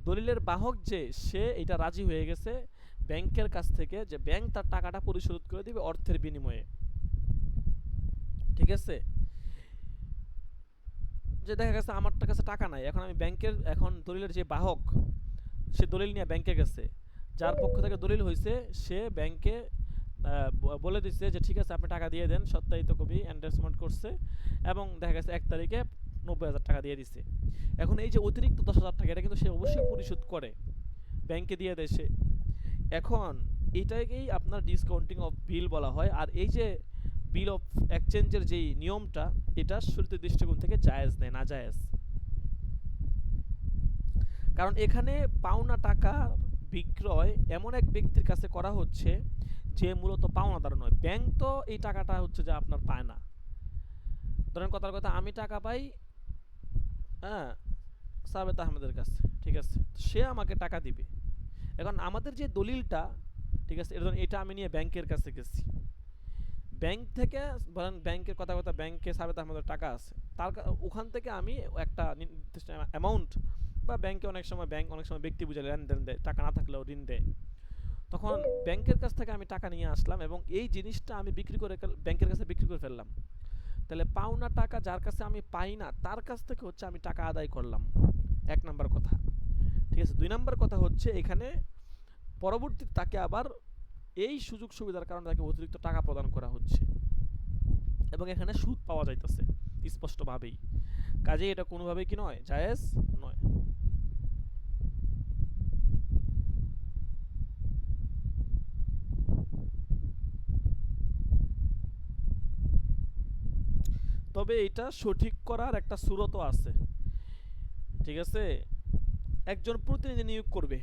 দলিলের বাহক যে সে এটা রাজি হয়ে গেছে ব্যাংকের কাছ থেকে যে ব্যাংক তার টাকাটা পরিশোধ করে দিবে অর্থের বিনিময়ে। ঠিক আছে, যে দেখা গেছে আমার কাছে টাকা নাই, এখন আমি ব্যাংকের এখন দলিলের যে বাহক সে দলিল নিয়ে ব্যাংকে গেছে, যার পক্ষ থেকে দলিল হয়েছে সে ব্যাংকে বলে দিচ্ছে যে ঠিক আছে আপনি টাকা দিয়ে দেন, সত্যায়িত কপি এন্ডোর্সমেন্ট করছে এবং দেখা গেছে 1 তারিখে 90,000 টাকা দিয়ে দিছে। এখন এই যে অতিরিক্ত 10,000 টাকা এটা কিন্তু সে অবশ্যই পরিশোধ করে, ব্যাংকে দিয়ে দেয় সে। এখন এটাকেই আপনার ডিসকাউন্টিং অফ বিল বলা হয়। আর এই যে বিল অফ এক্সচেঞ্জের যেই নিয়মটা, এটা শুরুতে দৃষ্টিকোণ থেকে জায়েজ নেই, না জায়েজ। কারণ এখানে পাওনা টাকা বিক্রয় এমন এক ব্যক্তির কাছে করা হচ্ছে যে মূলত পাওনাদার নয়। ব্যাংক তো এই টাকাটা হচ্ছে যে আপনার পায় না। ধরেন কথার কথা আমি টাকা পাই হ্যাঁ সাবেত আহমেদের কাছে, ঠিক আছে, সে আমাকে টাকা দিবে। এখন আমাদের যে দলিলটা, ঠিক আছে, এটা আমি নিয়ে ব্যাংকের কাছে গেছি, ব্যাংক থেকে বলেন ব্যাংকের কথা ব্যাংকে সাবেত আহমেদের টাকা আছে, ওখান থেকে আমি একটা নির্দিষ্ট অ্যামাউন্ট, বা ব্যাংকে অনেক সময় ব্যক্তি বুঝে লেনদেন দেয়, টাকা না থাকলেও ঋণ দেয়। তখন ব্যাংকের কাছ থেকে আমি টাকা নিয়ে আসলাম এবং এই জিনিসটা আমি ব্যাংকের কাছে বিক্রি করে ফেললাম। তাহলে পাওনা টাকা যার কাছে আমি পাই না তার কাছ থেকে হচ্ছে আমি টাকা আদায় করলাম, 1 নাম্বার কথা। ঠিক আছে, 2 নাম্বার কথা হচ্ছে এখানে পরবর্তীতে তাকে আবার এই সুযোগ সুবিধার কারণে তাকে অতিরিক্ত টাকা প্রদান করা হচ্ছে এবং এখানে সুদ পাওয়া যাইতেছে স্পষ্টভাবেই। কাজে এটা কোনোভাবেই কি নয়, জায়েজ নয়। তবে এটা সঠিক করার একটা সুরতও আছে। ঠিক আছে, একজন প্রতিনিধি নিয়োগ করবে,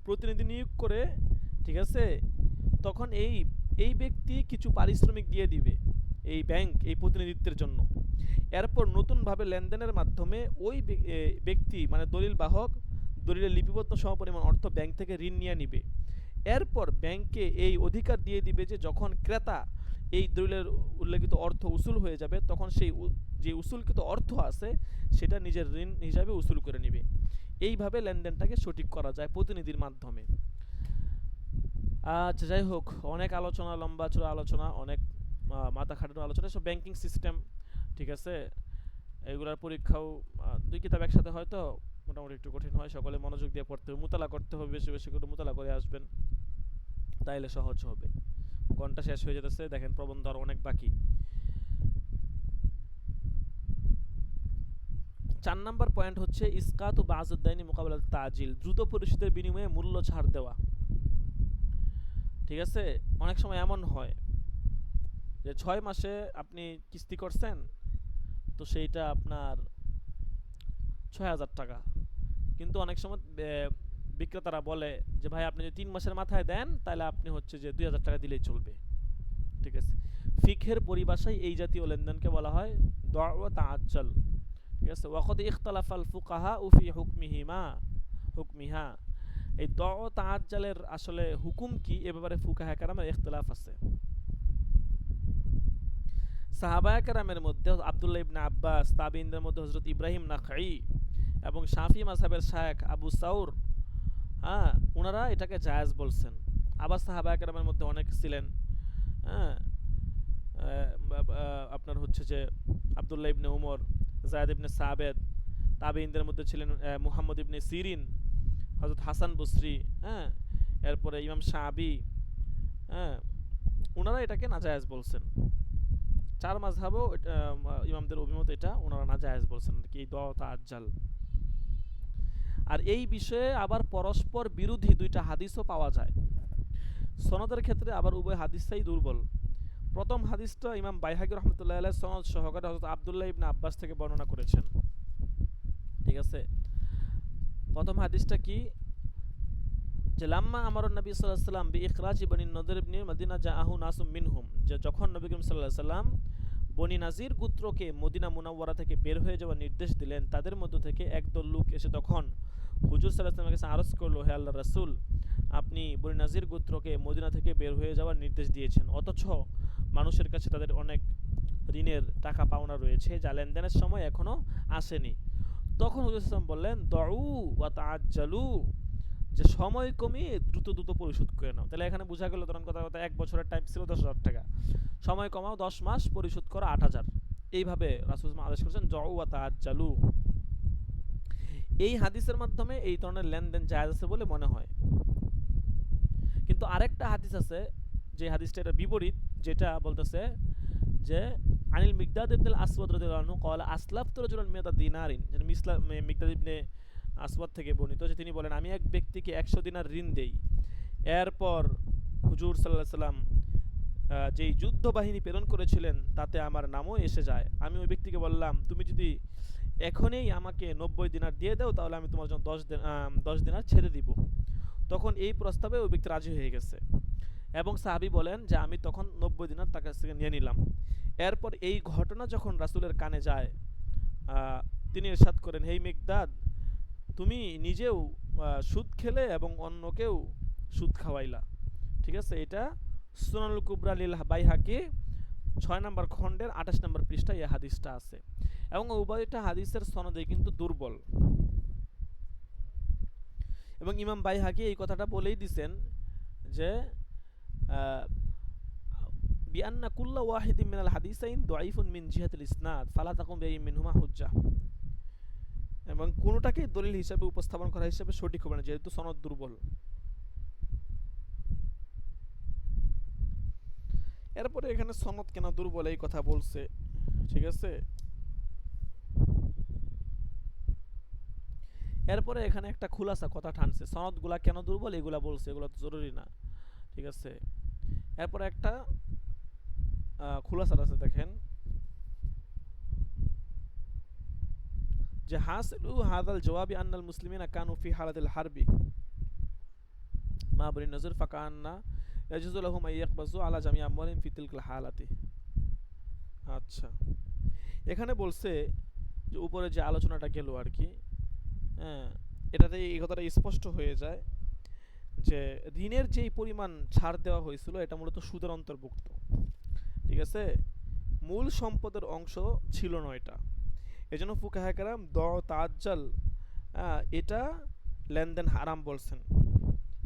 প্রতিনিধি নিয়োগ করে, ঠিক আছে, তখন এই এই ব্যক্তি কিছু পারিশ্রমিক দিয়ে দিবে এই ব্যাংক এই প্রতিনিধিত্বের জন্য। এরপর নতুনভাবে লেনদেনের মাধ্যমে ওই ব্যক্তি মানে দলিল বাহক দলিলে লিপিবদ্ধ সমপরিমাণ অর্থ ব্যাংক থেকে ঋণ নিয়ে নিবে। এরপর ব্যাংকে এই অধিকার দিয়ে দিবে যে যখন ক্রেতা এই দলিলের উল্লেখিত অর্থ উসুল হয়ে যাবে তখন সেই যে উসুলকৃত অর্থ আছে সেটা নিজের ঋণ হিসাবে উসুল করে নিবে। এইভাবে লেনদেনটাকে সঠিক করা যায় প্রতিনিধির মাধ্যমে। আচ্ছা, যাই হোক, অনেক আলোচনা, লম্বা চড়া আলোচনা, অনেক মাথা খাটানো আলোচনা, সব ব্যাংকিং সিস্টেম। ঠিক আছে, এগুলার পরীক্ষাও 2 কিতাব একসাথে হয়তো মোটামুটি একটু কঠিন হয়, সকলে মনোযোগ দিয়ে পড়তে হবে, মোতালা করতে হবে, বেশি বেশি করে মোতালা করে আসবেন, তাইলে সহজ হবে। ঘন্টা শেষ হয়ে যেতেছে, দেখেন প্রবন্ধ আর অনেক বাকি। 4 নাম্বার পয়েন্ট হচ্ছে ইসকাত ও বাজুদ্দাইনি মোকাবেলা তাজিল, দ্রুত পরিশোধের বিনিময়ে মূল্য ছাড় দেওয়া। ঠিক আছে, অনেক সময় এমন হয় যে 6 মাসে আপনি কিস্তি করছেন, তো সেইটা আপনার ৬,০০০ টাকা। কিন্তু অনেক সময় বিক্রেতারা বলে যে ভাই আপনি যদি ৩ মাসের মাথায় দেন তাহলে আপনি হচ্ছে যে ২,০০০ টাকা দিলেই চলবে। ঠিক আছে, ফিকহের পরিভাষায় এই জাতীয় লেনদেনকে বলা হয় দআওয়া তাআজ্জাল। ঠিক আছে, ওয়াকাদ ইখতালাফাল ফুকাহা ফি হুকমিহা। এই দআওয়া তাআজ্জালের আসলে হুকুম কি এ ব্যাপারে ফুকাহা কেরামের ইখতিলাফ আছে। সাহাবায়ে কেরামের মধ্যে আব্দুল্লাহ ইবনে আব্বাস, তাবিঈনদের মধ্যে হযরত ইব্রাহিম নাখঈ এবং শাফি মাযহাবের শায়েখ আবু সাউর, হ্যাঁ, ওনারা এটাকে জায়েজ বলছেন। আবার সাহাবায়ে কেরামের মধ্যে অনেক ছিলেন, হ্যাঁ, আপনার হচ্ছে যে আব্দুল্লাহ ইবনে উমর, যায়েদ ইবনে সাবেদ, তাবিঈনদের মধ্যে ছিলেন মুহাম্মদ ইবনে সিরিন, হযরত হাসান বসরি, হ্যাঁ, এরপরে ইমাম শাবি, হ্যাঁ, ওনারা এটাকে নাজায়েজ বলছেন। চার মাযহাবও ইমামদের অভিমত এটা, ওনারা নাজায়েজ বলছেন কি এই দআওয়া তাআজ্জাল। আর এই বিষয়ে আবার পরস্পর বিরোধী দুইটা হাদিসও পাওয়া যায়। সনদের ক্ষেত্রে আবার উভয় হাদিসটাই দুর্বল। প্রথম হাদিসটা ইমাম বাইহাকী রহমতুল্লাহ আলাইহি সনদ সহকারে হযরত আব্দুল্লাহ ইবনে আব্বাস থেকে বর্ণনা করেছেন। ঠিক আছে, প্রথম হাদিসটা কি, যে লাম্মা আমারুন নবী সাল্লাল্লাহু আলাইহি ওয়াসাল্লাম বিইখরাজি বনি নযর ইবনে মদিনা জাআহু নাসুম মিনহুম, যে যখন নবী করিম সাল্লাল্লাহু আলাইহি ওয়াসাল্লাম বনি নাজির গোত্রকে মদিনা মুনাওয়ারা থেকে বের হয়ে যাওয়ার নির্দেশ দিলেন, তাদের মধ্য থেকে একদল লোক এসে তখন হুজুর সাল্লাল্লাহু আলাইহি ওয়াসাল্লামের কাছে আরজ করলো, হে আল্লাহর রাসূল, আপনি বনি নাজির গোত্রকে মদিনা থেকে বের হয়ে যাওয়ার নির্দেশ দিয়েছেন, অথচ মানুষের কাছে তাদের অনেক ঋণের টাকা পাওনা রয়েছে যা লেনদেনের সময় এখনো আসেনি। তখন হুজুর সাল্লাল্লাহু আলাইহি ওয়াসাল্লাম বললেন, দউ ওয়া তাআজ্জালু, যে সময় কমিয়ে দ্রুত দ্রুত পরিশোধ করে নাও। তাহলে এখানে বোঝা গেল ধরুন কথা কথা 1 বছরের টাইম ছিল 10,000 টাকা, সময় কমাও 10 মাস, পরিশোধ করো 8,000। এইভাবে রাসূল আদেশ করেছেন দউ ওয়া তাআজ্জালু। এই হাদিসের মাধ্যমে এই ধরনের লেনদেন জায়েজ আছে বলে মনে হয়। কিন্তু আরেকটা হাদিস আছে যে হাদিসটা এর বিপরীত, যেটা বলতেছে যে আনিল মিকদাদ ইবনে আসওয়াদ রাদিয়াল্লাহু আনহু ক্বালা আসলাফতু রাজুলান মিয়াতা দিনারিন, যে মিকদাদ ইবনে আসওয়াদ থেকে বর্ণিত যে তিনি বলেন, আমি এক ব্যক্তিকে 100 দিনার ঋণ দেই। এরপর হুজুর সাল্লাল্লাহু আলাইহি সাল্লাম যেই যুদ্ধ বাহিনী প্রেরণ করেছিলেন তাতে আমার নামও এসে যায়। আমি ওই ব্যক্তিকে বললাম, তুমি যদি এখনই আমাকে 90 দিনার দিয়ে দাও তাহলে আমি তোমার জন্য 10 দিনার ছেড়ে দিব। তখন এই প্রস্তাবে ওই ব্যক্তি রাজি হয়ে গেছে এবং সাহাবী বলেন যে আমি তখন 90 দিনার তার কাছ থেকে নিয়ে নিলাম। এরপর এই ঘটনা যখন রাসূলের কানে যায়, তিনি ইরশাদ করেন, হে মিকদাদ, তুমি নিজেও সুদ খেলে এবং অন্যকেও সুদ খাওয়াইলা। ঠিক আছে, এটা সুনানুল কুবরা লিল বাইহাকী 6 নম্বর খণ্ডের 28 নম্বর পৃষ্ঠায় এই হাদিসটা আছে এবং উভয়টা হাদিসের সনদে কিন্তু দুর্বল। এবং ইমাম বাইহাকী এই কথাটা বলেই দিছেন যে বিআন্না কুল্লা ওয়াহিদিন মিনাল হাদিসাইন দাঈফুন মিন জিহাতিল ইসনাদ ফালা তাকুম বিআই মিনহুমা হুজ্জাহ, এবং কোনোটাকে দলিল হিসেবে উপস্থাপন করা হিসেবে সঠিক হবে না যেহেতু সনদ দুর্বল। এরপরে এখানে সনদ কেন দুর্বল এই কথা বলছে। ঠিক আছে, এরপরে এখানে একটা খুলাসা কথা টানছে, সনদগুলা কেন দুর্বল এগুলা বলছে, এগুলো তো জরুরি না। ঠিক আছে, এরপরে একটা খুলাসা আছে, দেখেন যে হাসিলু হাদাল জওয়াবি আন্নাল মুসলিমিনা কানু ফি হালাতিল হারবি মা বনি নজর ফাকান্না ইয়াজুজু লাহুম আইয়াকবাজু আলা জামি আমওয়ালিহিম ফি তিলকাল হালাতি। আচ্ছা, এখানে বলছে যে উপরে যে আলোচনাটা গেল আর কি, হ্যাঁ, এটাতে এই কথাটা স্পষ্ট হয়ে যায় যে ঋণের যেই পরিমাণ ছাড় দেওয়া হয়েছিল এটা মূলত সুদের অন্তর্ভুক্ত। ঠিক আছে, মূল সম্পদের অংশ ছিল না এটা। এজন্য ফুকাহায়ে কেরাম দআওয়া তাআজ্জাল এটা লেনদেন হারাম বলছেন।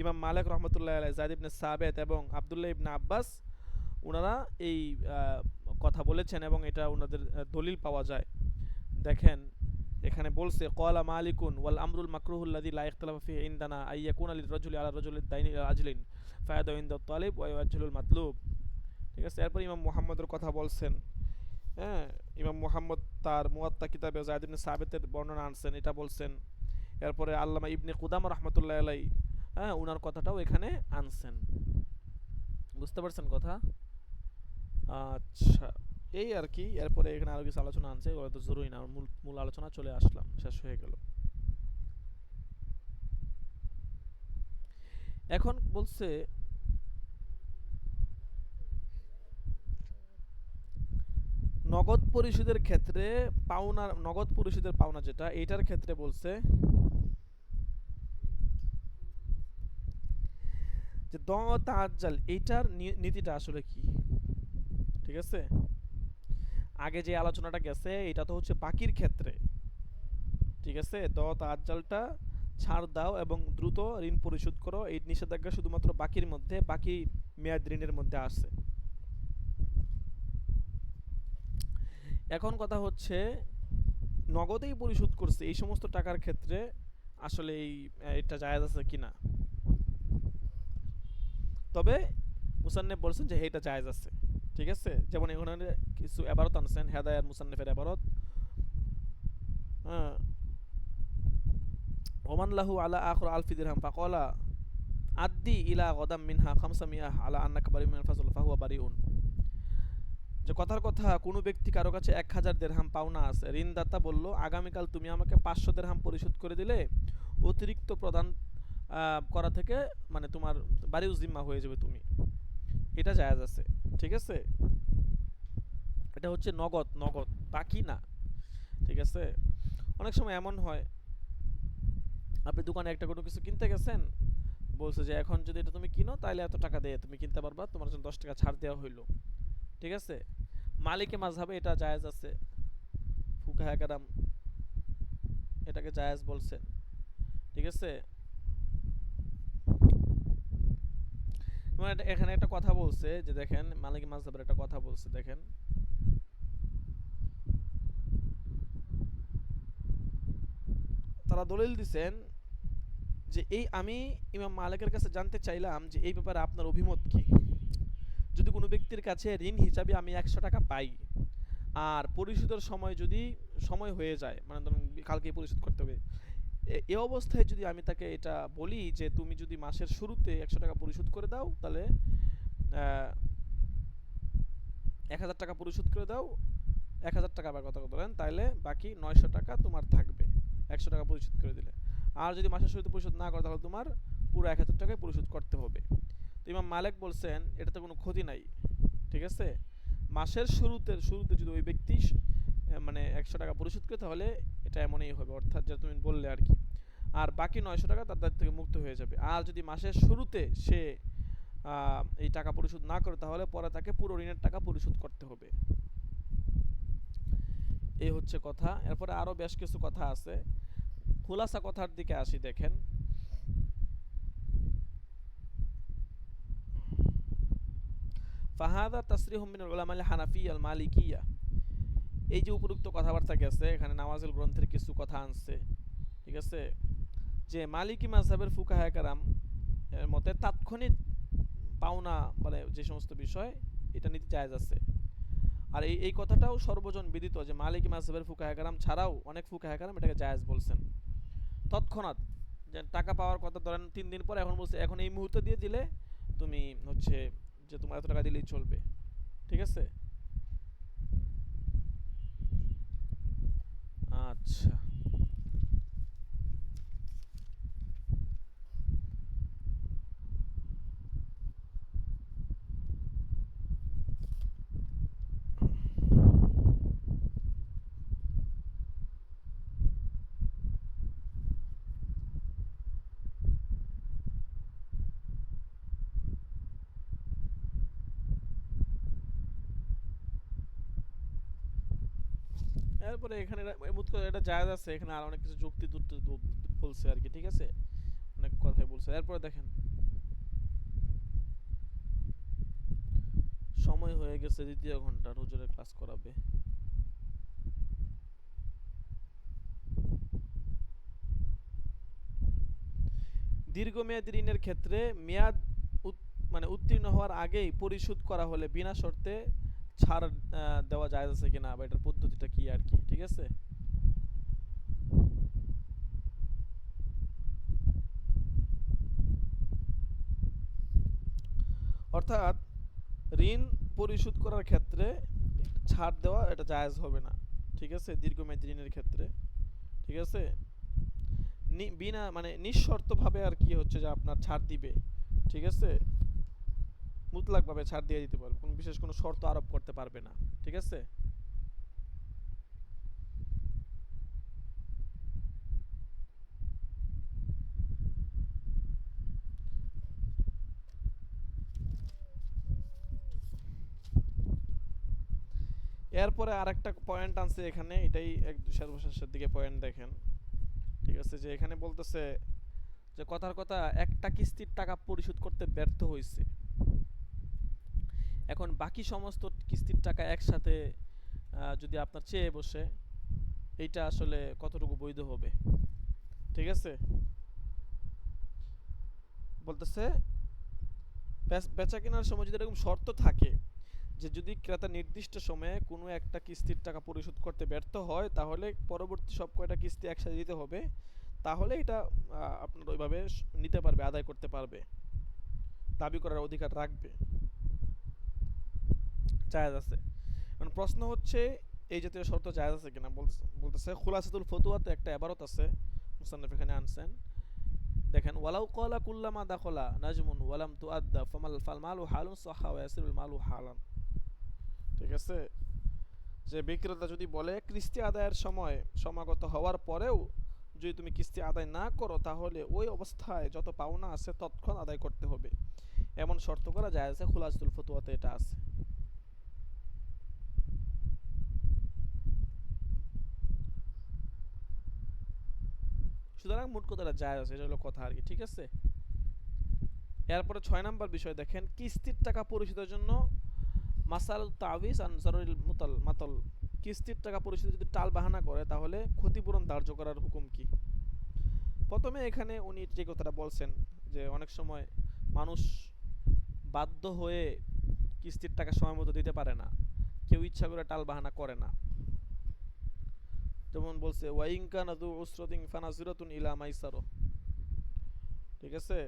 ইমাম মালিক রহমতুল্লাহ আলাইহি, যায়েদ ইবনে সাবিত এবং আব্দুল্লাহ ইবনে আব্বাস ওনারা এই কথা বলেছেন এবং এটা ওনাদের দলিল পাওয়া যায়। দেখেন এখানে বলছে ক্বালা মালিকুন ওয়াল আমরুল মাকরুহুল্লাযী লা ইখতিলাফা ফিহি ইনদানা আইয়াকুনা লির-রাজুলি আলা রাজুলিদ দাইনি ইলা আজলিন ফায়াদু ইনদাত তালিব ওয়া ইয়াজলুল মাতলুব। ঠিক আছে, এরপর ইমাম মুহাম্মদের কথা বলছেন। হ্যাঁ, ইমাম মুহাম্মদ তার মুয়াত্তা কিতাবে যায়েদ ইবনে সাবিতের বর্ণনা আনছেন, এটা বলছেন। এরপরে আল্লামা ইবনে কুদামা রাহমাতুল্লাহি আলাইহি, হ্যাঁ, ওনার কথাটাও এখানে আনছেন। বুঝতে পারছেন কথা? আচ্ছা, এই আর কি। এরপরে এখানে আরো কিছু আলোচনা আনছে, ওগুলো তো জরুরি না, মূল মূল আলোচনা চলে আসলাম, শেষ হয়ে গেল। এখন বলছে নগদ পরিশোধের ক্ষেত্রে পাওনা, নগদ পরিশোধের পাওনা যেটা, এইটার ক্ষেত্রে বলছে যে দ তাআজ্জাল, এইটার নীতিটা আসলে কি। ঠিক আছে, আগে যে আলোচনাটা গেছে এটা তো হচ্ছে বাকির ক্ষেত্রে। ঠিক আছে, দ তাআজ্জালটা ছাড় দাও এবং দ্রুত ঋণ পরিশোধ করো, এই নিষেধাজ্ঞা শুধুমাত্র বাকির মধ্যে, বাকি মেয়াদ ঋণের মধ্যে আসছে। এখন কথা হচ্ছে নগদেই পরিশোধ করছে এই সমস্ত টাকার ক্ষেত্রে আসলে এটা জায়েজ আছে কিনা। তবে মুসান্নেফ বলছেন যে এটা জায়েজ আছে। ঠিক আছে, যেমন এখানে কিছু এবারত আনছেন, হেদায়ার মুসান্নেফের এবারত। হ্যাঁ, ওমান লাহু আলা আখর আলফি দিরহাম ফাকালা আদ্দি ইলা গদাম মিনহা খামসা মিয়াহ আলা আন্নাকা বারি মিনাল ফাজল ফাহুয়া বারিউন। যে কথার কথা, কোনো ব্যক্তি কারো কাছে 1000 দেরহাম পাওনা আছে, ঋণদাতা বলল আগামীকাল তুমি আমাকে 500 দেরহাম পরিশোধ করে দিলে অতিরিক্ত প্রদান করা থেকে মানে তোমার বাড়িও জিম্মা হয়ে যাবে তুমি, এটা জায়েজ আছে। ঠিক আছে, এটা হচ্ছে নগদ, নগদ বাকি না। ঠিক আছে, অনেক সময় এমন হয় আপনি দোকানে একটা কোনো কিছু কিনতে গেছেন, বলছে যে এখন যদি এটা তুমি কিনো তাহলে এত টাকা দিয়ে তুমি কিনতে পারবা, তোমার জন্য 10 টাকা ছাড় দেওয়া হইলো। ঠিক আছে, মালিকে মাযহাবে এটা জায়েজ আছে, ফুকাহা কেরাম এটাকে জায়েজ বলছেন। ঠিক আছে, মানে এখানে একটা কথা বলছে যে দেখেন, মালিকি মাযহাবের একটা কথা বলছে, দেখেন তারা দলিল দিছেন যে এই আমি ইমাম মালিকের কাছে জানতে চাইলাম যে এই ব্যাপারে আপনার অভিমত কি। যদি কোনো ব্যক্তির কাছে ঋণ হিসাবে আমি 100 টাকা পাই, আর পরিশোধের সময় যদি সময় হয়ে যায়, মানে ধরুন কালকেই পরিশোধ করতে হবে, এ অবস্থায় যদি আমি তাকে এটা বলি যে তুমি যদি মাসের শুরুতে 100 টাকা পরিশোধ করে দাও, তাহলে 1000 টাকা পরিশোধ করে দাও, 1000 টাকা আবার কথা বলেন, তাহলে বাকি 900 টাকা তোমার থাকবে 100 টাকা পরিশোধ করে দিলে। আর যদি মাসের শুরুতে পরিশোধ না করো তাহলে তোমার পুরো 1000 টাকায় পরিশোধ করতে হবে। তো ইমাম মালিক বলছেন এটাতে কোনো ক্ষতি নাই। ঠিক আছে, মাসের শুরুতে শুরুতে যদি ওই ব্যক্তি মানে 100 টাকা পরিশোধ করে, তাহলে এটা এমনই হবে, অর্থাৎ যেটা তুমি বললে আর কি। আর বাকি 900 টাকা তার দায়িত্ব থেকে মুক্ত হয়ে যাবে। আর যদি মাসের শুরুতে সে এই টাকা পরিশোধ না করে, তাহলে পরে তাকে পুরো ঋণের টাকা পরিশোধ করতে হবে। এই হচ্ছে কথা। এরপরে আরো বেশ কিছু কথা আছে, খুলাসা কথার দিকে আসি। দেখেন, ফাহাদা তাসরিহুম মিনাল উলামা আল হানাফিয়্যা আল মালিকিয়্যা। এই যে উপরোক্ত কথাবার্তা গেছে, এখানে নাওয়াজিল গ্রন্থের কিছু কথা আনছে। ঠিক আছে, যে মালিকি মাযহাবের ফুকাহায়ে কেরাম এর মতে তাৎক্ষণিক পাওনা মানে যে সমস্ত বিষয়, এটা নিতে জায়েজ আছে। আর এই কথাটাও সর্বজন বিদিত যে মালিকি মাযহাবের ফুকাহায়ে কেরাম ছাড়াও অনেক ফুকাহায়ে কেরাম এটাকে জায়েজ বলছেন। তৎক্ষণাৎ, যে টাকা পাওয়ার কথা ধরেন 3 দিন পরে, এখন বলছে এখন এই মুহূর্তে দিয়ে দিলে তুমি হচ্ছে যে তোমার এত টাকা দিলেই চলবে। ঠিক আছে, আচ্ছা। এরপরে এখানে এটা জায়েজ আছে, এখানে আর অনেক কিছু যুক্তি তুক্তি বলছে আর কি। ঠিক আছে, অনেক কথাই বলছে। এরপরে দেখেন, সময় হয়ে গেছে, দ্বিতীয় ঘন্টা হুজুরের ক্লাস করাবে। দীর্ঘমেয়াদী ঋণের ক্ষেত্রে মেয়াদ মানে উত্তীর্ণ হওয়ার আগেই পরিশোধ করা হলে বিনা শর্তে ছাড় দেওয়া যায় আছে কিনা, বা এটার পদ্ধতিটা কি আর কি। ঠিক আছে, অর্থাৎ ঋণ পরিশোধ করার ক্ষেত্রে ছাড় দেওয়া এটা জায়েজ হবে না, ঠিক আছে, দীর্ঘমেয়াদী ঋণের ক্ষেত্রে, ঠিক আছে। বিনা মানে নিঃশর্তভাবে আর কি হচ্ছে যে আপনার ছাড় দিবে, ঠিক আছে, মুতলাকভাবে ছাড় দিয়ে দিতে পারবে, কোনো বিশেষ কোনো শর্ত আরোপ করতে পারবে না, ঠিক আছে। এরপরে আরেকটা পয়েন্ট আনছে এখানে, এটাই সর্বশেষের দিকে পয়েন্ট দেখেন, ঠিক আছে, যে এখানে বলতেছে যে কথার কথা একটা কিস্তির টাকা পরিশোধ করতে ব্যর্থ হয়েছে, এখন বাকি সমস্ত কিস্তির টাকা একসাথে যদি আপনার চেয়ে বসে, এইটা আসলে কতটুকু বৈধ হবে, ঠিক আছে। বলতেছে বেচা কেনার সময় যদি এরকম শর্ত থাকে যে যদি ক্রেতা নির্দিষ্ট সময়ে কোনো একটা কিস্তির টাকা পরিশোধ করতে ব্যর্থ হয় তাহলে পরবর্তী সব কয়টা কিস্তি একসাথে দিতে হবে, তাহলে এটা আপনার ওইভাবে নিতে পারবে, আদায় করতে পারবে, দাবি করার অধিকার রাখবে, জায়েজ আছে। এখন প্রশ্ন হচ্ছে এই জাতীয় শর্ত জায়েজ আছে কিনা। বলতেছে খুলাসাতুল ফতুয়াতে একটা ইবারত আছে, মুসান্নফ এখানে আনছেন, দেখেন, ওয়ালাউ ক্বালা কুল্লামা দাখালা নাজমুন ওয়ালাম তুআদ্দা ফালমালু হালুন সাহহা ওয়া ইয়াসিরুল মালু হালান, ঠিক আছে, যে বিক্রেতা যদি বলে কিস্তি আদায়ের সময় সমাগত হওয়ার পরেও যদি তুমি কিস্তি আদায় না করো তাহলে ওই অবস্থায় যত পাওনা আছে তৎক্ষণ আদায় করতে হবে, এমন শর্ত করা যায় আছে, খুলাসাতুল ফতুয়াতে এটা আছে। সুতরাং মোট কথাটা যায় আছে, এটা হলো কথা আর কি, ঠিক আছে। এরপরে 6 নম্বর বিষয় দেখেন, কিস্তির টাকা পরিশোধের জন্য মাসাল তাবিজ আনসারুল মাতল, কিস্তির টাকা পরিশোধে যদি টাল বাহানা করে তাহলে ক্ষতিপূরণ ধার্য করার হুকুম কি। প্রথমে এখানে উনি যে কথাটা বলছেন যে অনেক সময় মানুষ বাধ্য হয়ে কিস্তির টাকা সময় মতো দিতে পারে না, কেউ ইচ্ছা করে টাল বাহানা করে না, যেমন বলছে ওয়াইনকা নাদু উসরাতিন ফানাজিরাতুন ইলা মাইসারো, ঠিক আছে,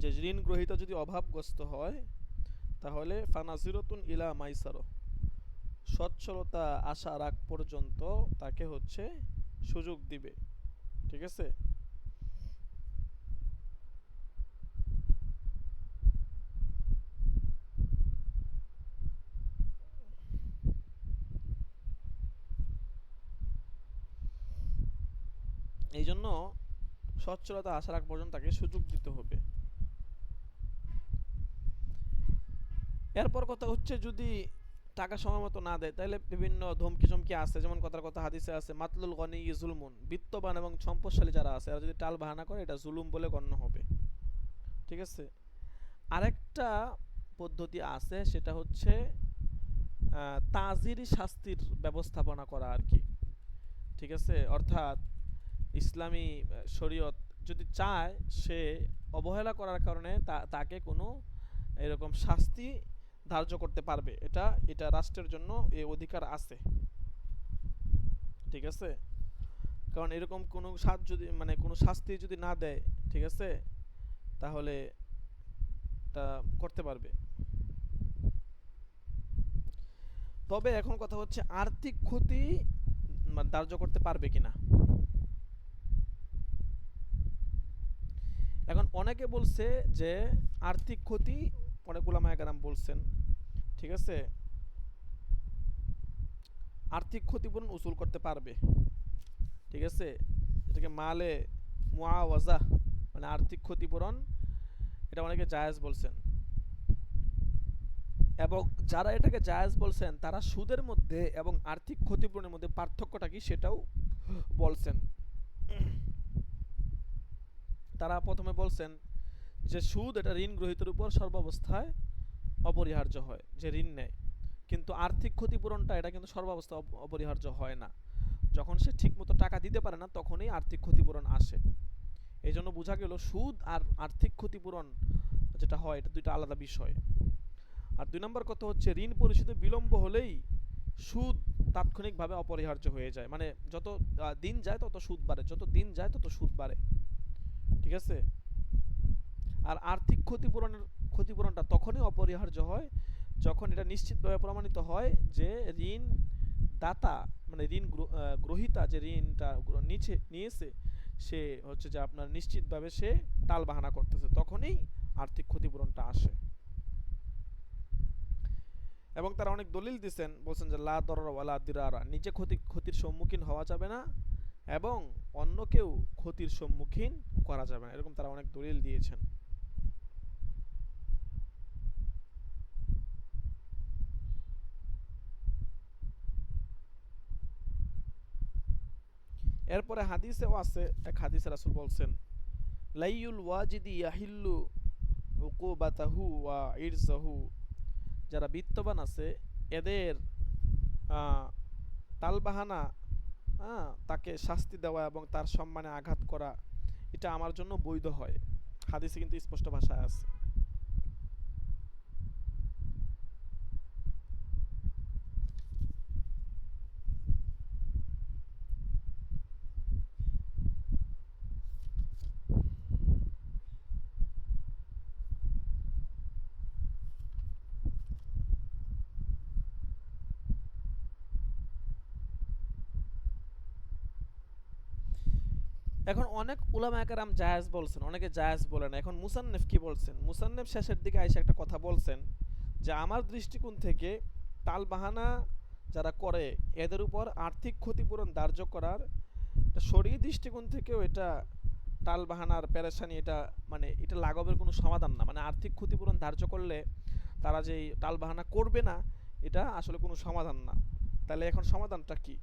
যে ঋণ গ্রহীতা যদি অভাবগ্রস্ত হয় তাহলে ফানাজিরাতুন ইলা মাইসারো, সচ্ছলতা আশা রাখ পর্যন্ত তাকে হচ্ছে সুযোগ দিবে, ঠিক আছে। এই জন্য সচ্ছলতা আশা রাখ পর্যন্ত তাকে সুযোগ দিতে হবে। এরপর কথা হচ্ছে যদি টাকা সময় মতো না দেয় তাহলে বিভিন্ন ধমকি চমকি আছে, যেমন কথার কথা হাদিসে আছে মাতলুল গনি জুলমুন, বিত্তবান এবং সম্পদশালী যারা আছে এরা যদি টাল বাহানা করে এটা জুলুম বলে গণ্য হবে, ঠিক আছে। আরেকটা পদ্ধতি আছে, সেটা হচ্ছে তাজিরি শাস্তির ব্যবস্থাপনা করা আর কি, ঠিক আছে, অর্থাৎ ইসলামী শরীয়ত যদি চায় সে অবহেলা করার কারণে তাকে কোনো এরকম শাস্তি ধার্য করতে পারবে, এটা এটা রাষ্ট্রের জন্য এই অধিকার আছে, ঠিক আছে। কারণ এরকম কোনো যদি মানে কোনো শাস্তি যদি না দেয়, ঠিক আছে, তাহলে তা করতে পারবে। তবে এখন কথা হচ্ছে আর্থিক ক্ষতি ধার্য করতে পারবে কিনা। এখন অনেকে বলছে যে আর্থিক ক্ষতি, অনেক উলামায়ে কেরাম বলছেন, ঠিক আছে, আর্থিক ক্ষতিপূরণ উসুল করতে পারবে, ঠিক আছে, এটাকে মালে মুআওয়াজা মানে আর্থিক ক্ষতিপূরণ, এটা অনেকে জায়েজ বলছেন, এবং যারা এটাকে জায়েজ বলছেন তারা সুদের মধ্যে এবং আর্থিক ক্ষতিপূরণের মধ্যে পার্থক্যটা কি সেটাও বলছেন। তারা প্রথমে বলছেন যে সুদ এটা ঋণ গ্রহীতার উপর সর্বাবস্থায় অপরিহার্য হয়, যে ঋণ নেয়, কিন্তু আর্থিক ক্ষতিপূরণটা এটা কিন্তু সর্বাবস্থা অপরিহার্য হয় না, যখন সে ঠিকমতো টাকা দিতে পারে না তখনই আর্থিক ক্ষতিপূরণ আসে। এই জন্য বোঝা গেল সুদ আর আর্থিক ক্ষতিপূরণ যেটা হয় এটা দুইটা আলাদা বিষয়। আর 2 নম্বর কথা হচ্ছে ঋণ পরিশোধে বিলম্ব হলেই সুদ তাৎক্ষণিকভাবে অপরিহার্য হয়ে যায়, মানে যত দিন যায় তত সুদ বাড়ে, যত দিন যায় তত সুদ বাড়ে, ঠিক আছে। আর আর্থিক ক্ষতিপূরণটা তখনই অপরিহার্য হয় যখন এটা নিশ্চিতভাবে প্রমাণিত হয় যে ঋণ দাতা মানে ঋণ গ্রহীতা যে ঋণটা নিয়েছে সে হচ্ছে যে আপনার নিশ্চিতভাবে সে টালবাহানা করতেছে, তখনই আর্থিক ক্ষতিপূরণটা আসে। এবং তারা অনেক দলিল দিচ্ছেন, বলছেন যে লা দরর ওয়ালা দিরারা, নিজে ক্ষতির সম্মুখীন হওয়া যাবে না এবং অন্যকেও ক্ষতির সম্মুখীন করা যাবে না, এরকম তারা অনেক দলিল দিয়েছেন। এরপরে হাদিসেও আছে, এক হাদিসে রাসূল বলছেন লাইয়ুল ওয়াজিদি ইয়াহিল্লু উকুবাতাহু ওয়া ইরজাহু, যারা বিত্তবান আছে এদের তালবাহানা, তাকে শাস্তি দেওয়া এবং তার সম্মানে আঘাত করা, এটা আমার জন্য বৈধ হয়। হাদিসে কিন্তু স্পষ্ট ভাষায় আছে। এখন অনেক উলামায়ে কেরাম জায়েজ বলছেন, অনেকে জায়েজ বলেন। এখন মুসান্নেফ কি বলছেন, মুসান্নেফ শেষের দিকে আইসা একটা কথা বলছেন যে আমার দৃষ্টিকোণ থেকে তালবাহানা যারা করে এদের উপর আর্থিক ক্ষতিপূরণ ধার্য করার শরীয়ী দৃষ্টিকোণ থেকেও এটা টালবাহানার পেরেশানি, এটা মানে এটা লাঘবের কোনো সমাধান না। মানে আর্থিক ক্ষতিপূরণ ধার্য করলে তারা যে টালবাহানা করবে না, এটা আসলে কোনো সমাধান না। তাহলে এখন সমাধানটা কি?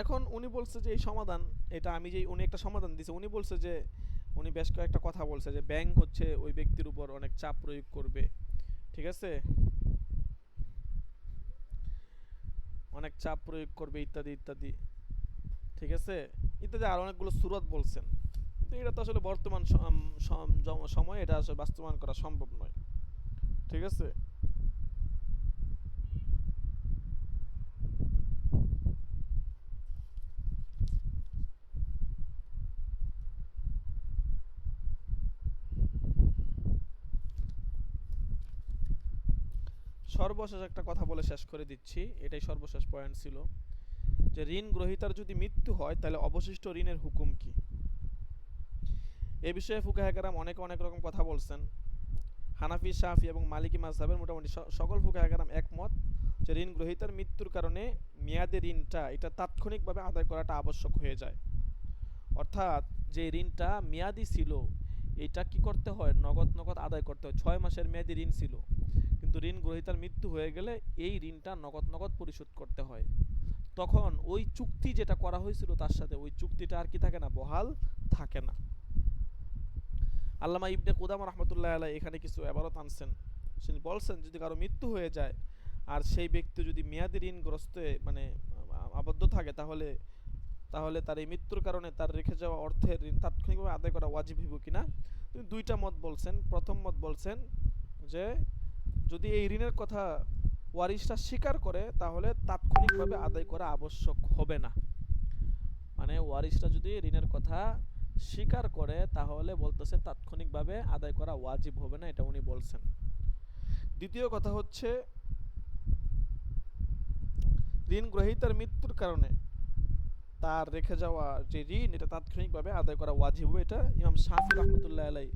এখন উনি বলছে যে এই সমাধান, এটা আমি যে উনি একটা সমাধান দিছে, উনি বলছে যে উনি বেশ কয়েকটা কথা বলছে যে ব্যাংক হচ্ছে ওই ব্যক্তির উপর অনেক চাপ প্রয়োগ করবে, ঠিক আছে, অনেক চাপ প্রয়োগ করবে ইত্যাদি ইত্যাদি, ঠিক আছে, ইত্যাদি আর অনেকগুলো সুরত বলছেন। কিন্তু এটা তো আসলে বর্তমান সময়ে এটা আসলে বাস্তবায়ন করা সম্ভব নয়, ঠিক আছে। সর্বশেষ একটা কথা বলে শেষ করে দিচ্ছি, এটাই সর্বশেষ পয়েন্ট ছিল, যে ঋণ গ্রহীতার যদি মৃত্যু হয় তাহলে অবশিষ্ট ঋণের হুকুম কি। এ বিষয়ে ফুকাহে কেরাম অনেক অনেক রকম কথা বলছেন। হানাফি, শাফি এবং মালিকি মাযহাবের মোটামুটি সকল ফুকাহে কেরাম একমত যে ঋণ গ্রহীতার মৃত্যুর কারণে মেয়াদে ঋণটা এটা তাৎক্ষণিকভাবে আদায় করাটা আবশ্যক হয়ে যায়। অর্থাৎ যে ঋণটা মেয়াদি ছিল এটা কি করতে হয়, নগদ নগদ আদায় করতে হয়। 6 মাসের মেয়াদি ঋণ ছিল, কিন্তু ঋণ গ্রহীতার মৃত্যু হয়ে গেলে এই ঋণটা নগদ নগদ পরিশোধ করতে হয়। তখন ওই চুক্তি যেটা করা হয়েছিল তার সাথে ওই চুক্তিটা আর কি থাকে না, বহাল থাকে না। আল্লামা ইবনে কুদামা রহমতুল্লাহ আলাইহি এখানে কিছু এবারত আনছেন। তিনি বলছেন যদি কারো মৃত্যু হয়ে যায় আর সেই ব্যক্তি যদি মেয়াদি ঋণগ্রস্তে মানে আবদ্ধ থাকে, তাহলে তাহলে তার এই মৃত্যুর কারণে তার রেখে যাওয়া অর্থের ঋণ তাৎক্ষণিকভাবে আদায় করা ওয়াজিব হইব কিনা। তিনি দুইটা মত বলছেন। প্রথম মত বলছেন যে যদি এই ঋণের কথা ওয়ারিশরা স্বীকার করে তাহলে তাৎক্ষণিকভাবে আদায় করা আবশ্যক হবে না। মানে ওয়ারিশরা যদি ঋণের কথা স্বীকার করে তাহলে বলতেছে তাৎক্ষণিকভাবে আদায় করা ওয়াজিব হবে না, এটা উনি বলছেন। দ্বিতীয় কথা হচ্ছে ঋণ গ্রহীতার মৃত্যুর কারণে তার রেখে যাওয়া যে ঋণ এটা তাৎক্ষণিকভাবে আদায় করা ওয়াজিব হবে, এটা ইমাম শাফি রহমতুল্লাহ আলাই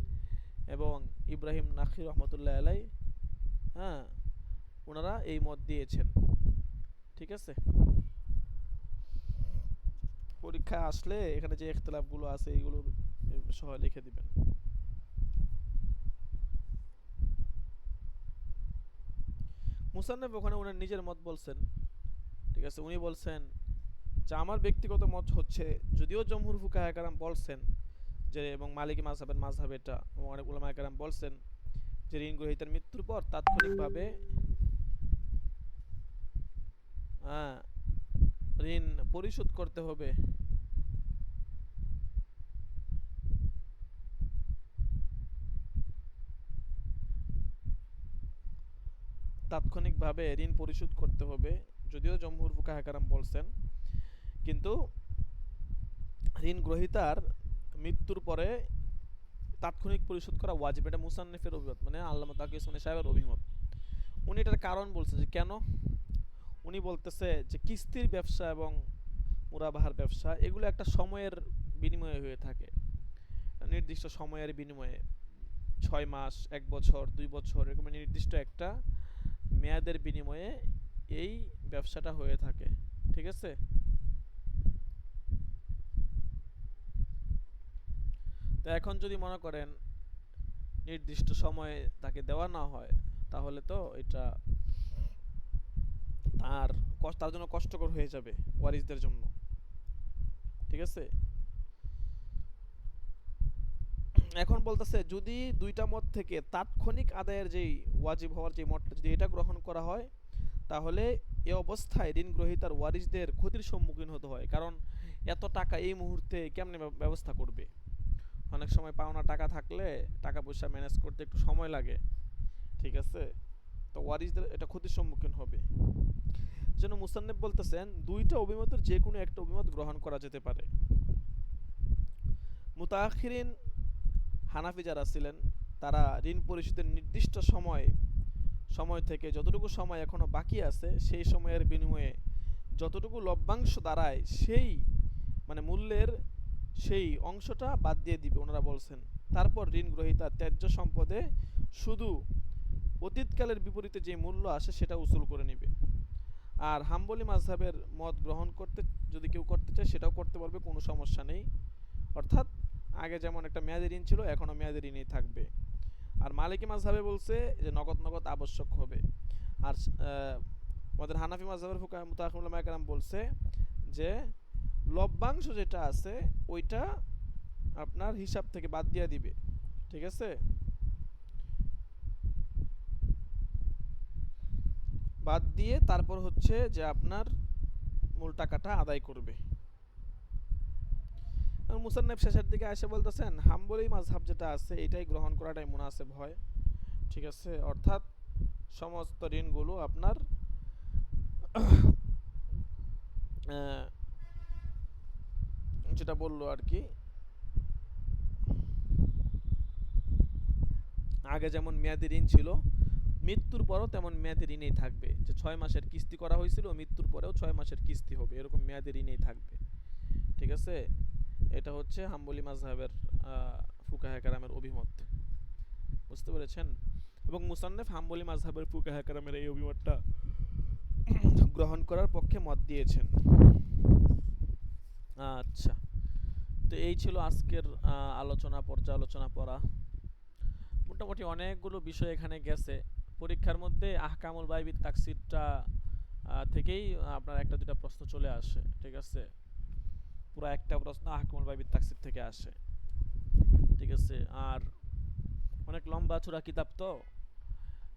এবং ইব্রাহিম নাখি রহমতুল্লাহ আলাই, হ্যাঁ, ওনারা এই মত দিয়েছেন, ঠিক আছে। পরীক্ষা আসলে এখানে যে ইখতিলাফগুলো আছে এগুলো সহ লিখে দিবেন। মুসান্নফ ওখানে ওনার নিজের মত বলছেন, ঠিক আছে। উনি বলছেন যে আমার ব্যক্তিগত মত হচ্ছে, যদিও জমহুর ফুকাহে কেরাম বলছেন যে এবং মালিকি মাযহাব এটা এবং অনেক উলামায়ে কেরাম বলছেন যে ঋণ গ্রহীতার মৃত্যুর পর তাৎক্ষণিকভাবে ঋণ পরিশোধ করতে হবে। তাৎক্ষণিকভাবে ঋণ পরিশোধ করতে হবে, যদিও জমহুর ফুকাহে কেরাম বলছেন, কিন্তু ঋণ গ্রহীতার মৃত্যুর পরে তাৎক্ষণিক পরিশোধ করা ওয়াজিব, এটা মুসান্নিফের অভিমত, মানে আল্লামা তাকি উসমানী সাহেবের অভিমত। উনি এটার কারণ বলছে যে কেন। উনি বলতেছে যে কিস্তির ব্যবসা এবং মুরাবাহার ব্যবসা এগুলো একটা সময়ের বিনিময়ে হয়ে থাকে, নির্দিষ্ট সময়ের বিনিময়ে, 6 মাস, 1 বছর, 2 বছর, এরকম নির্দিষ্ট একটা মেয়াদের বিনিময়ে এই ব্যবসাটা হয়ে থাকে। ঠিক আছে। তো এখন যদি মনে করেন নির্দিষ্ট সময়ে তাকে দেওয়া না হয়, তাহলে তো এটা তার তার জন্য কষ্টকর হয়ে যাবে ওয়ারিসদের জন্য। ঠিক আছে। এখন বলতেছে যদি দুইটা মত থেকে তাৎক্ষণিক আদায়ের যেই ওয়াজিব হওয়ার যে মতটা যদি এটা গ্রহণ করা হয়, তাহলে এ অবস্থায় ঋণ গ্রহীতার ওয়ারিসদের ক্ষতির সম্মুখীন হতে হয়, কারণ এত টাকা এই মুহূর্তে কেমনে ব্যবস্থা করবে। অনেক সময় পাওনা টাকা থাকলে টাকা পয়সা ম্যানেজ করতে একটু সময় লাগে। ঠিক আছে। তো ওয়ারিসদের এটা ক্ষতির সম্মুখীন হবে। যেন মুসান্নেফ বলতেছেন দুইটা অভিমতের যে কোনো একটা অভিমত গ্রহণ করা যেতে পারে। মুতাআখিরিন হানাফি যারা ছিলেন তারা ঋণ পরিশোধের নির্দিষ্ট সময় থেকে যতটুকু সময় এখনো বাকি আছে সেই সময়ের বিনিময়ে যতটুকু লভ্যাংশ দাঁড়ায় সেই মানে মূল্যের সেই অংশটা বাদ দিয়ে দিবে ওনারা বলছেন। তারপর ঋণ গ্রহীতা ত্যায্য সম্পদে শুধু অতীতকালের বিপরীতে যে মূল্য আসে সেটা উসুল করে নিবে। আর হাম্বলি মাযহাবের মত গ্রহণ করতে যদি কেউ করতে চায় সেটাও করতে পারবে, কোনো সমস্যা নেই। অর্থাৎ আগে যেমন একটা মেয়াদি ঋণ ছিল এখনও মেয়াদি ঋণই থাকবে। আর মালিকি মাযহাবে বলছে যে নগদ আবশ্যক হবে। আর আমাদের হানাফি মাযহাবের ফুকাহা মুতাআখিরিন উলামায়ে কেরাম বলছে যে লভ্যাংশ যেটা আছে ওইটা আপনার হিসাব থেকে বাদ দিয়ে দিবে। ঠিক আছে। বাদ দিয়ে তারপর হচ্ছে যে আপনার মূল টাকাটা আদায় করবে। মুসান্নেফ শেষের দিকে এসে বলতেছেন হাম্বলি মাযহাব যেটা আছে এটাই গ্রহণ করাটাই মুনাসেব হয়। ঠিক আছে। অর্থাৎ সমস্ত ঋণগুলো আপনার যেটা বললো আর কি, আগে যেমন মেয়াদি ঋণ ছিল মৃত্যুর পরও তেমন মেয়াদি ঋণেই থাকবে, যে 6 মাসের কিস্তি করা হয়েছিল মৃত্যুর পরেও 6 মাসের কিস্তি হবে, এরকম মেয়াদি ঋণেই থাকবে। ঠিক আছে। এটা হচ্ছে হাম্বলি মাযহাবের ফুকাহে কেরামের অভিমত। বুঝতে পেরেছেন। এবং মুসান্নেফ হাম্বলি মাযহাবের ফুকাহে কেরামের এই অভিমতটা গ্রহণ করার পক্ষে মত দিয়েছেন। আচ্ছা। তো এই ছিল আজকের পর্যালোচনা পড়া। মোটামুটি অনেকগুলো বিষয় এখানে গেছে। পরীক্ষার মধ্যে আহকামুল বাইবিত তাকসিরটা থেকেই আপনার একটা দুটা প্রশ্ন চলে আসে। ঠিক আছে। পুরো একটা প্রশ্ন আহকামুল বাইবিত তাকসির থেকে আসে। ঠিক আছে। আর অনেক লম্বা চূড়া কিতাব, তো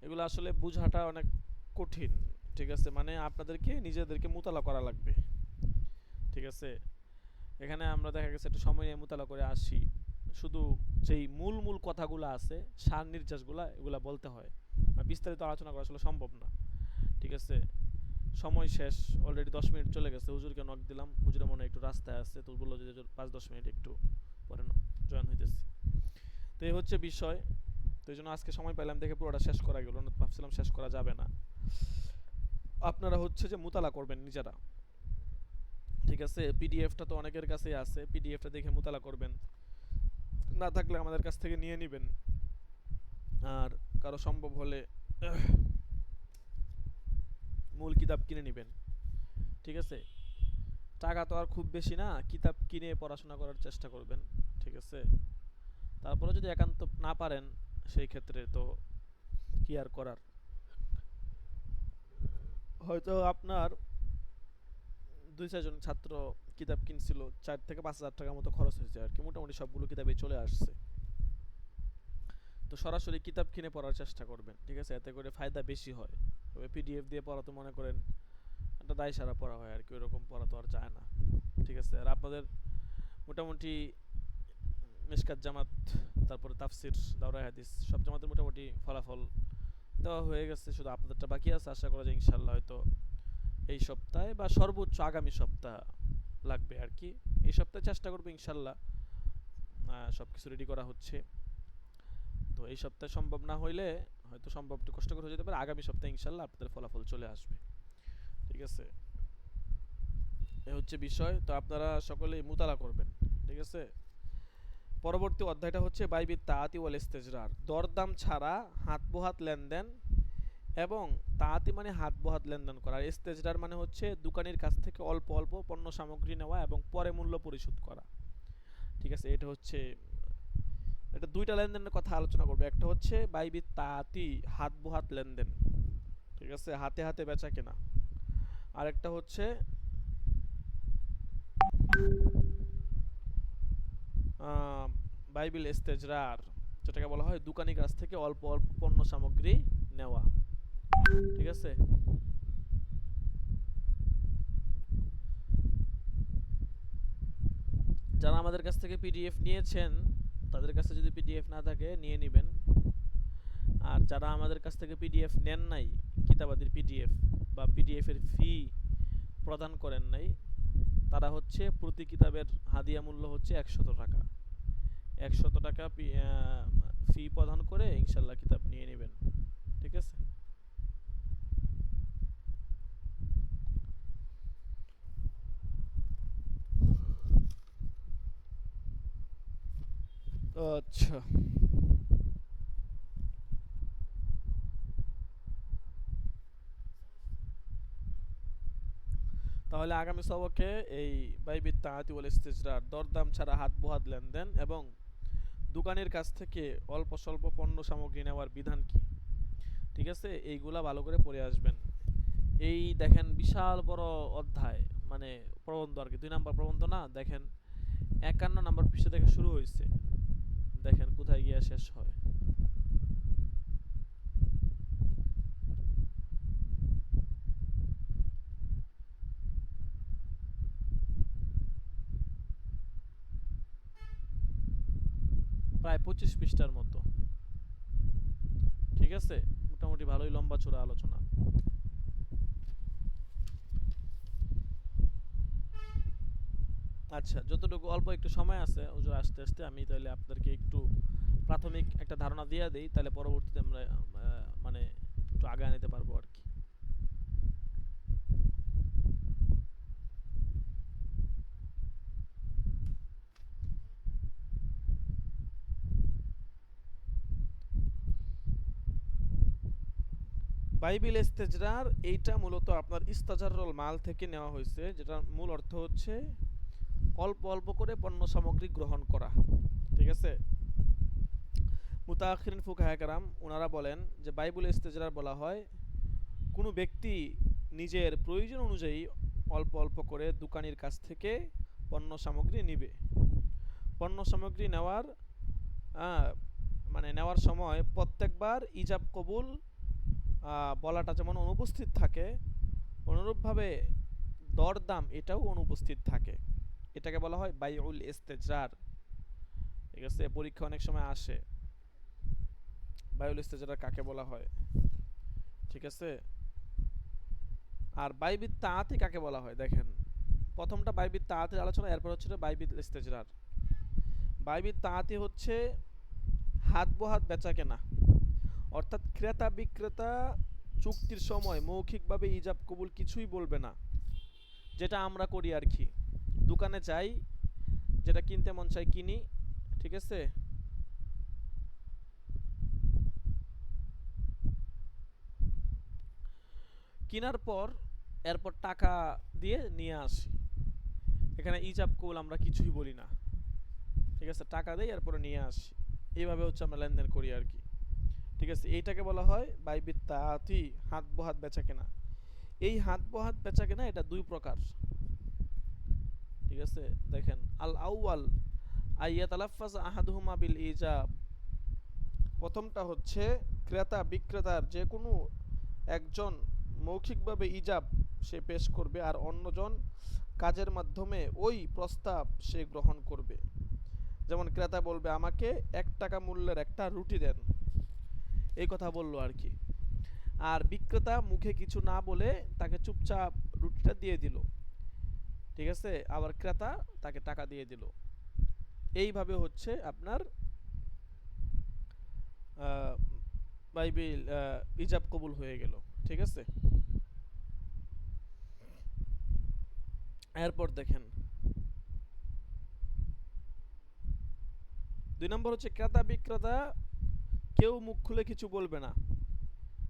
এগুলো আসলে বুঝাটা অনেক কঠিন। ঠিক আছে। মানে আপনাদেরকে নিজেদেরকে মুতালা করা লাগবে। ঠিক আছে। এখানে আমরা দেখা গেছে একটু সময় নিয়ে মুতালা করে আসি, শুধু যেই মূল কথাগুলো আছে সার নির্যাসগুলা এগুলা বলতে হয়, বিস্তারিত আলোচনা করা আসলে সম্ভব না। ঠিক আছে। সময় শেষ, অলরেডি 10 মিনিট চলে গেছে। হুজুরকে নক দিলাম, হুজুরের মনে একটু রাস্তায় আসছে, তো বললো যে 5-10 মিনিট একটু পরে জয়েন হইতেছি। তো এই হচ্ছে বিষয়। তো এই জন্য আজকে সময় পেলাম দেখে পুরোটা শেষ করা গেল, ভাবছিলাম শেষ করা যাবে না। আপনারা হচ্ছে যে মুতালা করবেন নিজেরা। ঠিক আছে। পিডিএফটা তো অনেকের কাছেই আছে, পিডিএফটা দেখে মুতালা করবেন, না থাকলে আমাদের কাছ থেকে নিয়ে নেবেন। আর কারো সম্ভব হলে মূল কিতাব কিনে নেবেন। ঠিক আছে। টাকা তো আর খুব বেশি না, কিতাব কিনে পড়াশোনা করার চেষ্টা করবেন। ঠিক আছে। তারপরে যদি একান্ত না পারেন সেই ক্ষেত্রে তো কি আর করার, হয়তো আপনার 2-4 জন ছাত্র কিতাব কিনছিল, 4 থেকে 5 হাজার টাকার মতো খরচ হয়েছে আর কি, মোটামুটি সবগুলো কিতাবই চলে আসছে। তো সরাসরি কিতাব কিনে পড়ার চেষ্টা করবেন। ঠিক আছে। এতে করে ফায়দা বেশি হয়। তবে পিডিএফ দিয়ে পড়া তো মনে করেন একটা দায় সারা পড়া হয় আর কি, ওরকম পড়া তো আর যায় না। ঠিক আছে। আর আপনাদের মোটামুটি মিশকাত জামাত, তারপরে তাফসির, দাওরায়ে হাদিস সব জামাতের মোটামুটি ফলাফল দেওয়া হয়ে গেছে, শুধু আপনাদেরটা বাকি আছে। আশা করা যায় ইনশাল্লাহ হয়তো এই সপ্তাহে বা সর্বোচ্চ আগামী সপ্তাহ লাগবে আর কি। এই সপ্তাহে চেষ্টা করবো ইনশাল্লাহ, সব কিছু রেডি করা হচ্ছে। এই সপ্তাহে সম্ভব না হইলে হয়তো সম্ভব একটু কষ্টকর হয়ে যেতে পারে, আগামী সপ্তাহে ইনশাল্লাহ আপনাদের ফলাফল চলে আসবে। ঠিক আছে, এই হচ্ছে বিষয়। তো আপনারা সকলেই মুতালা করবেন। ঠিক আছে, পরবর্তী অধ্যায়টা হচ্ছে বাইবিত তাআতি ওয়াল ইস্তেজরার, দরদাম ছাড়া হাত বোহাত লেনদেন। এবং তাআতি মানে হাত বোহাত লেনদেন করা, আর ইস্তেজরার মানে হচ্ছে দোকানের কাছ থেকে অল্প অল্প পণ্য সামগ্রী নেওয়া এবং পরে মূল্য পরিশোধ করা। ঠিক আছে, এটা হচ্ছে, এটা দুইটা লেনদেনের কথা আলোচনা করবে। একটা হচ্ছে বাইবিত তাআতি, হাত বোহাত লেনদেন, ঠিক আছে, হাতে হাতে বেচা কেনা। আর একটা হচ্ছে বাইবিল ইস্তেজরার, যেটাকে বলা হয় দোকানি কাছ থেকে অল্প অল্প পণ্য সামগ্রী নেওয়া। ঠিক আছে, যারা আমাদের কাছ থেকে পিডিএফ নিয়েছেন তাদের কাছে যদি পিডিএফ না থাকে নিয়ে নেবেন। আর যারা আমাদের কাছ থেকে পিডিএফ নেন নাই, কিতাবাদির পিডিএফ বা পিডিএফ এর ফি প্রদান করেন নাই, তারা হচ্ছে প্রতি কিতাবের হাদিয়া মূল্য হচ্ছে 100 টাকা। 100 টাকা ফি প্রদান করে ইনশাল্লাহ কিতাব নিয়ে নেবেন। ঠিক আছে, আচ্ছা, তাহলে আগামী সবকে এই বাইবিত তাআতি ওয়াল ইস্তিজরার, দরদাম ছাড়া হাত বোহাত লেনদেন এবং দোকানের কাছ থেকে অল্প স্বল্প পণ্য সামগ্রী নেওয়ার বিধান কি, ঠিক আছে, এইগুলা ভালো করে পড়ে আসবেন। এই দেখেন বিশাল বড় অধ্যায়, মানে প্রবন্ধ আর কি, 2 নাম্বার প্রবন্ধ না, দেখেন 51 নাম্বার পৃষ্ঠা থেকে শুরু হয়েছে, দেখেন কোথায় গিয়ে শেষ হয়। প্রায় 25 পৃষ্ঠার মতো। ঠিক আছে, মোটামুটি ভালোই লম্বা চূড়া আলোচনা। আচ্ছা, যতটুকু অল্প একটু সময় আছে হুজুর, আস্তে আস্তে আমি তাহলে আপনাদেরকে একটু প্রাথমিক একটা ধারণা দিয়ে দেই, তাহলে পরবর্তীতে আমরা মানে একটু আগায় নিতে পারবো আর কি। বাইবিল ইস্তেজরার এইটা মূলত আপনার ইস্তাজারুল মাল থেকে নেওয়া হয়েছে, যেটা মূল অর্থ হচ্ছে অল্প অল্প করে পণ্য সামগ্রী গ্রহণ করা। ঠিক আছে, মুতাআখিরিন ফুকাহায়ে কেরাম ওনারা বলেন যে বাইবিল ইস্তেজরার বলা হয় কোনো ব্যক্তি নিজের প্রয়োজন অনুযায়ী অল্প অল্প করে দোকানির কাছ থেকে পণ্য সামগ্রী নিবে। পণ্য সামগ্রী নেওয়ার মানে নেওয়ার সময় প্রত্যেকবার ইজাব কবুল বলাটা যেমন অনুপস্থিত থাকে, অনুরূপভাবে দরদাম এটাও অনুপস্থিত থাকে। এটাকে বলা হয় বাইউল ইস্তেজরার। ঠিক আছে, পরীক্ষা অনেক সময় আসে বাইউল ইস্তেজরার কাকে বলা হয়। ঠিক আছে, আর বাইবিত তাআতি কাকে বলা হয়, দেখেন প্রথমটা বাইবিত তাআতির আলোচনা, এরপর হচ্ছে বাইবিত ইস্তেজরার। বাইবিত তাআতি হচ্ছে হাত বোহাত বেচা কেনা, অর্থাৎ ক্রেতা বিক্রেতা চুক্তির সময় মৌখিকভাবে ইজাব কবুল কিছুই বলবে না, যেটা আমরা করি আর কি, দোকানে যাই, যেটা কিনতে মন চাই কিনি। ঠিক আছে, কেনার পর এরপর টাকা দিয়ে নিয়ে আসি, এখানে ইজাব কবুল আমরা কিছুই বলি না। ঠিক আছে, টাকা দেই এরপরে নিয়ে আসি, এইভাবে হচ্ছে আমরা লেনদেন করি আর কি। ঠিক আছে, এইটাকে বলা হয় বাইবিত তাআতি, হাত বহাত বেচা কেনা। এই হাত বহাত বেচা কেনা এটা দুই প্রকার। ঠিক আছে, দেখেন আল আউয়াল আইয়াতালাফাজ আহাদুহুমা বিল ইজাব, প্রথমটা হচ্ছে ক্রেতা বিক্রেতার যে কোনো একজন মৌখিকভাবে ইজাব সে পেশ করবে, আর অন্যজন কাজের মাধ্যমে ওই প্রস্তাব সে গ্রহণ করবে। যেমন ক্রেতা বলবে আমাকে 1 টাকা মূল্যের একটা রুটি দেন, এই কথা বললো আর কি, আর বিক্রেতা মুখে কিছু না বলে তাকে চুপচাপ রুটিটা দিয়ে দিল। ঠিক আছে, আবার ক্রেতা তাকে টাকা দিয়ে দিল। এইভাবে হচ্ছে আপনার আহ, বাইবেল ইজাব কবুল হয়ে গেল। ঠিক আছে, এরপর দেখেন 2 নম্বর হচ্ছে ক্রেতা বিক্রেতা কেউ মুখ খুলে কিছু বলবে না।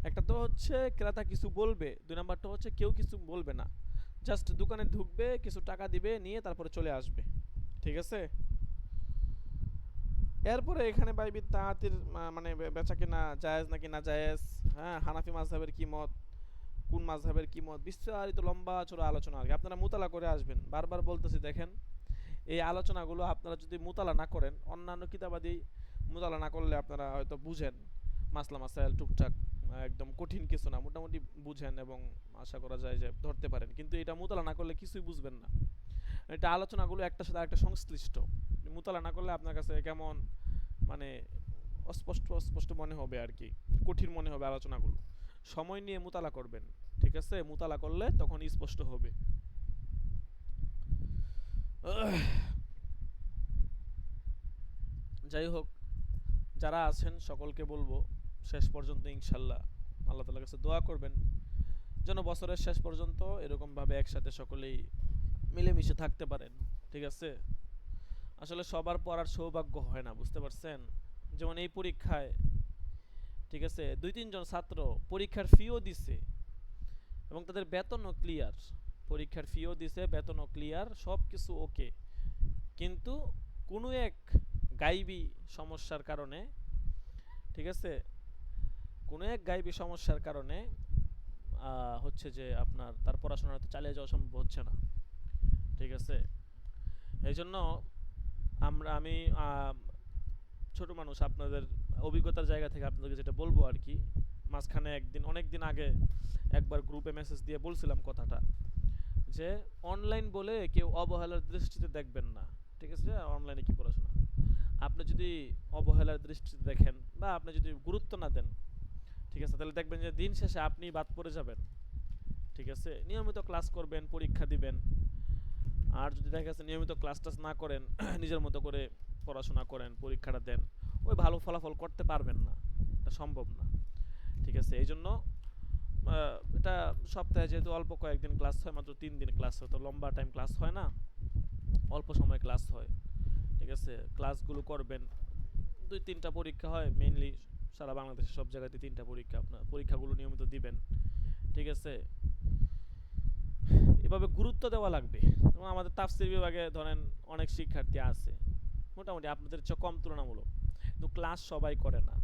একটা তো হচ্ছে ক্রেতা কিছু বলবে, 2 নম্বরটা হচ্ছে কেউ কিছু বলবে না, জাস্ট দোকানে ঢুকবে, কিছু টাকা দিবে, নিয়ে তারপরে চলে আসবে। ঠিক আছে, এরপরে এখানে বাইবির তাহাতির মানে বেচা কিনা জায়েজ নাকি না জায়েজ, হ্যাঁ, হানাফি মাযহাবের কি মত, কোন মাযহাবের কি মত, বিস্তারিত লম্বা চড়া আলোচনা আর কি। আপনারা মুতালা করে আসবেন, বারবার বলতেছি। দেখেন, এই আলোচনাগুলো আপনারা যদি মুতালা না করেন, অন্যান্য কিতাবাদি মুতালা না করলে আপনারা হয়তো বুঝেন মাসলা মাসাইল টুকটাক, একদম কঠিন কিছু না, মোটামুটি বুঝেন এবং আশা করা যায় যে ধরতে পারেন। কিন্তু এটা মুতালা না করলে কিছুই বুঝবেন না। এটা আলোচনাগুলো একটার সাথে আরেকটা সংশ্লিষ্ট। মুতালা না করলে আপনার কাছে কেমন মানে অস্পষ্ট অস্পষ্ট মনে হবে আর কি, কঠিন মনে হবে আলোচনাগুলো। সময় নিয়ে মুতালা করবেন, ঠিক আছে? মুতালা করলে তখন স্পষ্ট হবে। যাই হোক, যারা আছেন সকলকে বলবো শেষ পর্যন্ত ইনশাল্লাহ আল্লাহ তাআলার কাছে দোয়া করবেন যেন বছরের শেষ পর্যন্ত এরকমভাবে একসাথে সকলেই মিলেমিশে থাকতে পারেন। ঠিক আছে, আসলে সবার পড়ার সৌভাগ্য হয় না, বুঝতে পারছেন? যেমন এই পরীক্ষায়, ঠিক আছে, 2-3 জন ছাত্র পরীক্ষার ফিও দিছে এবং তাদের বেতনও ক্লিয়ার। পরীক্ষার ফিও দিছে, বেতনও ক্লিয়ার, সব কিছু ওকে, কিন্তু কোনো এক গাইবী সমস্যার কারণে, ঠিক আছে, কোনো এক গাইবী সমস্যার কারণে হচ্ছে যে আপনার তার পড়াশোনা হয়তো চালিয়ে যাওয়া সম্ভব হচ্ছে না। ঠিক আছে, এই জন্য আমি ছোট মানুষ, আপনাদের অভিজ্ঞতার জায়গা থেকে আপনাদেরকে যেটা বলবো আর কি, মাঝখানে একদিন, অনেক দিন আগে একবার গ্রুপে মেসেজ দিয়ে বলছিলাম কথাটা, যে অনলাইন বলে কেউ অবহেলার দৃষ্টিতে দেখবেন না। ঠিক আছে, অনলাইনে কি পড়াশোনা, আপনি যদি অবহেলার দৃষ্টিতে দেখেন বা আপনি যদি গুরুত্ব না দেন, ঠিক আছে, তাহলে দেখবেন যে দিন শেষে আপনি বাদ পড়ে যাবেন। ঠিক আছে, নিয়মিত ক্লাস করবেন, পরীক্ষা দিবেন। আর যদি দেখা গেছে নিয়মিত ক্লাস টাস না করেন, নিজের মতো করে পড়াশোনা করেন, পরীক্ষাটা দেন, ওই ভালো ফলাফল করতে পারবেন না, এটা সম্ভব না। ঠিক আছে, এই জন্য এটা সপ্তাহে যেহেতু অল্প কয়েকদিন ক্লাস হয়, মাত্র 3 দিন ক্লাস হয়, তো লম্বা টাইম ক্লাস হয় না, অল্প সময় ক্লাস হয়। ঠিক আছে, ক্লাসগুলো করবেন। 2-3টা পরীক্ষা হয় মেইনলি, সারা বাংলাদেশে সব জায়গাতে 3টা পরীক্ষা, আপনার পরীক্ষাগুলো নিয়মিত দিবেন। ঠিক আছে, এভাবে গুরুত্ব দেওয়া লাগবে। যেমন আমাদের তাফসির বিভাগে ধরেন অনেক শিক্ষার্থী আছে, মোটামুটি আপনাদের চেয়ে কম তুলনামূলক, কিন্তু ক্লাস সবাই করে না।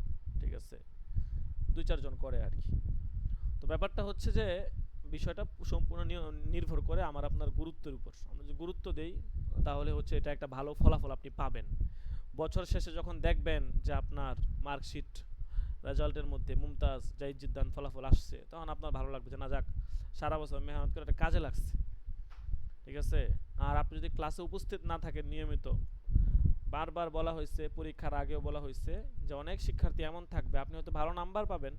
ঠিক আছে, 2-4 জন করে আর কি। তো ব্যাপারটা হচ্ছে যে বিষয়টা সম্পূর্ণ নির্ভর করে আমার আপনার গুরুত্বের উপর। আমরা যদি গুরুত্ব দেই তাহলে হচ্ছে এটা একটা ভালো ফলাফল আপনি পাবেন। বছর শেষে যখন দেখবেন যে আপনার মার্কশিট রেজাল্টের মধ্যে মুমতাজ জাইজিদ্দান ফলাফল আসছে, তখন আপনার ভালো লাগবে যে না যাক, সারা বছর মেহনত করে একটা কাজে লাগছে। ঠিক আছে, আর আপনি যদি ক্লাসে উপস্থিত না থাকেন নিয়মিত, বারবার বলা হয়েছে, পরীক্ষার আগেও বলা হয়েছে যে অনেক শিক্ষার্থী এমন থাকবে, আপনি হয়তো ভালো নাম্বার পাবেন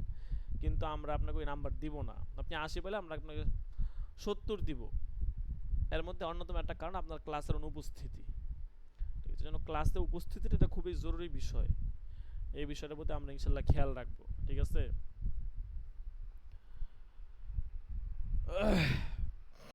কিন্তু আমরা আপনাকে ওই নাম্বার দিব না, আপনি 80 পেলে আমরা আপনাকে 70 দিব। এর মধ্যে অন্যতম একটা কারণ আপনার ক্লাসের অনুপস্থিতি। ঠিক আছে, জন্য ক্লাসে উপস্থিতিটা এটা খুবই জরুরি বিষয়। এই বিষয়টার প্রতি আমরা ইনশাল্লাহ খেয়াল রাখবো। ঠিক আছে।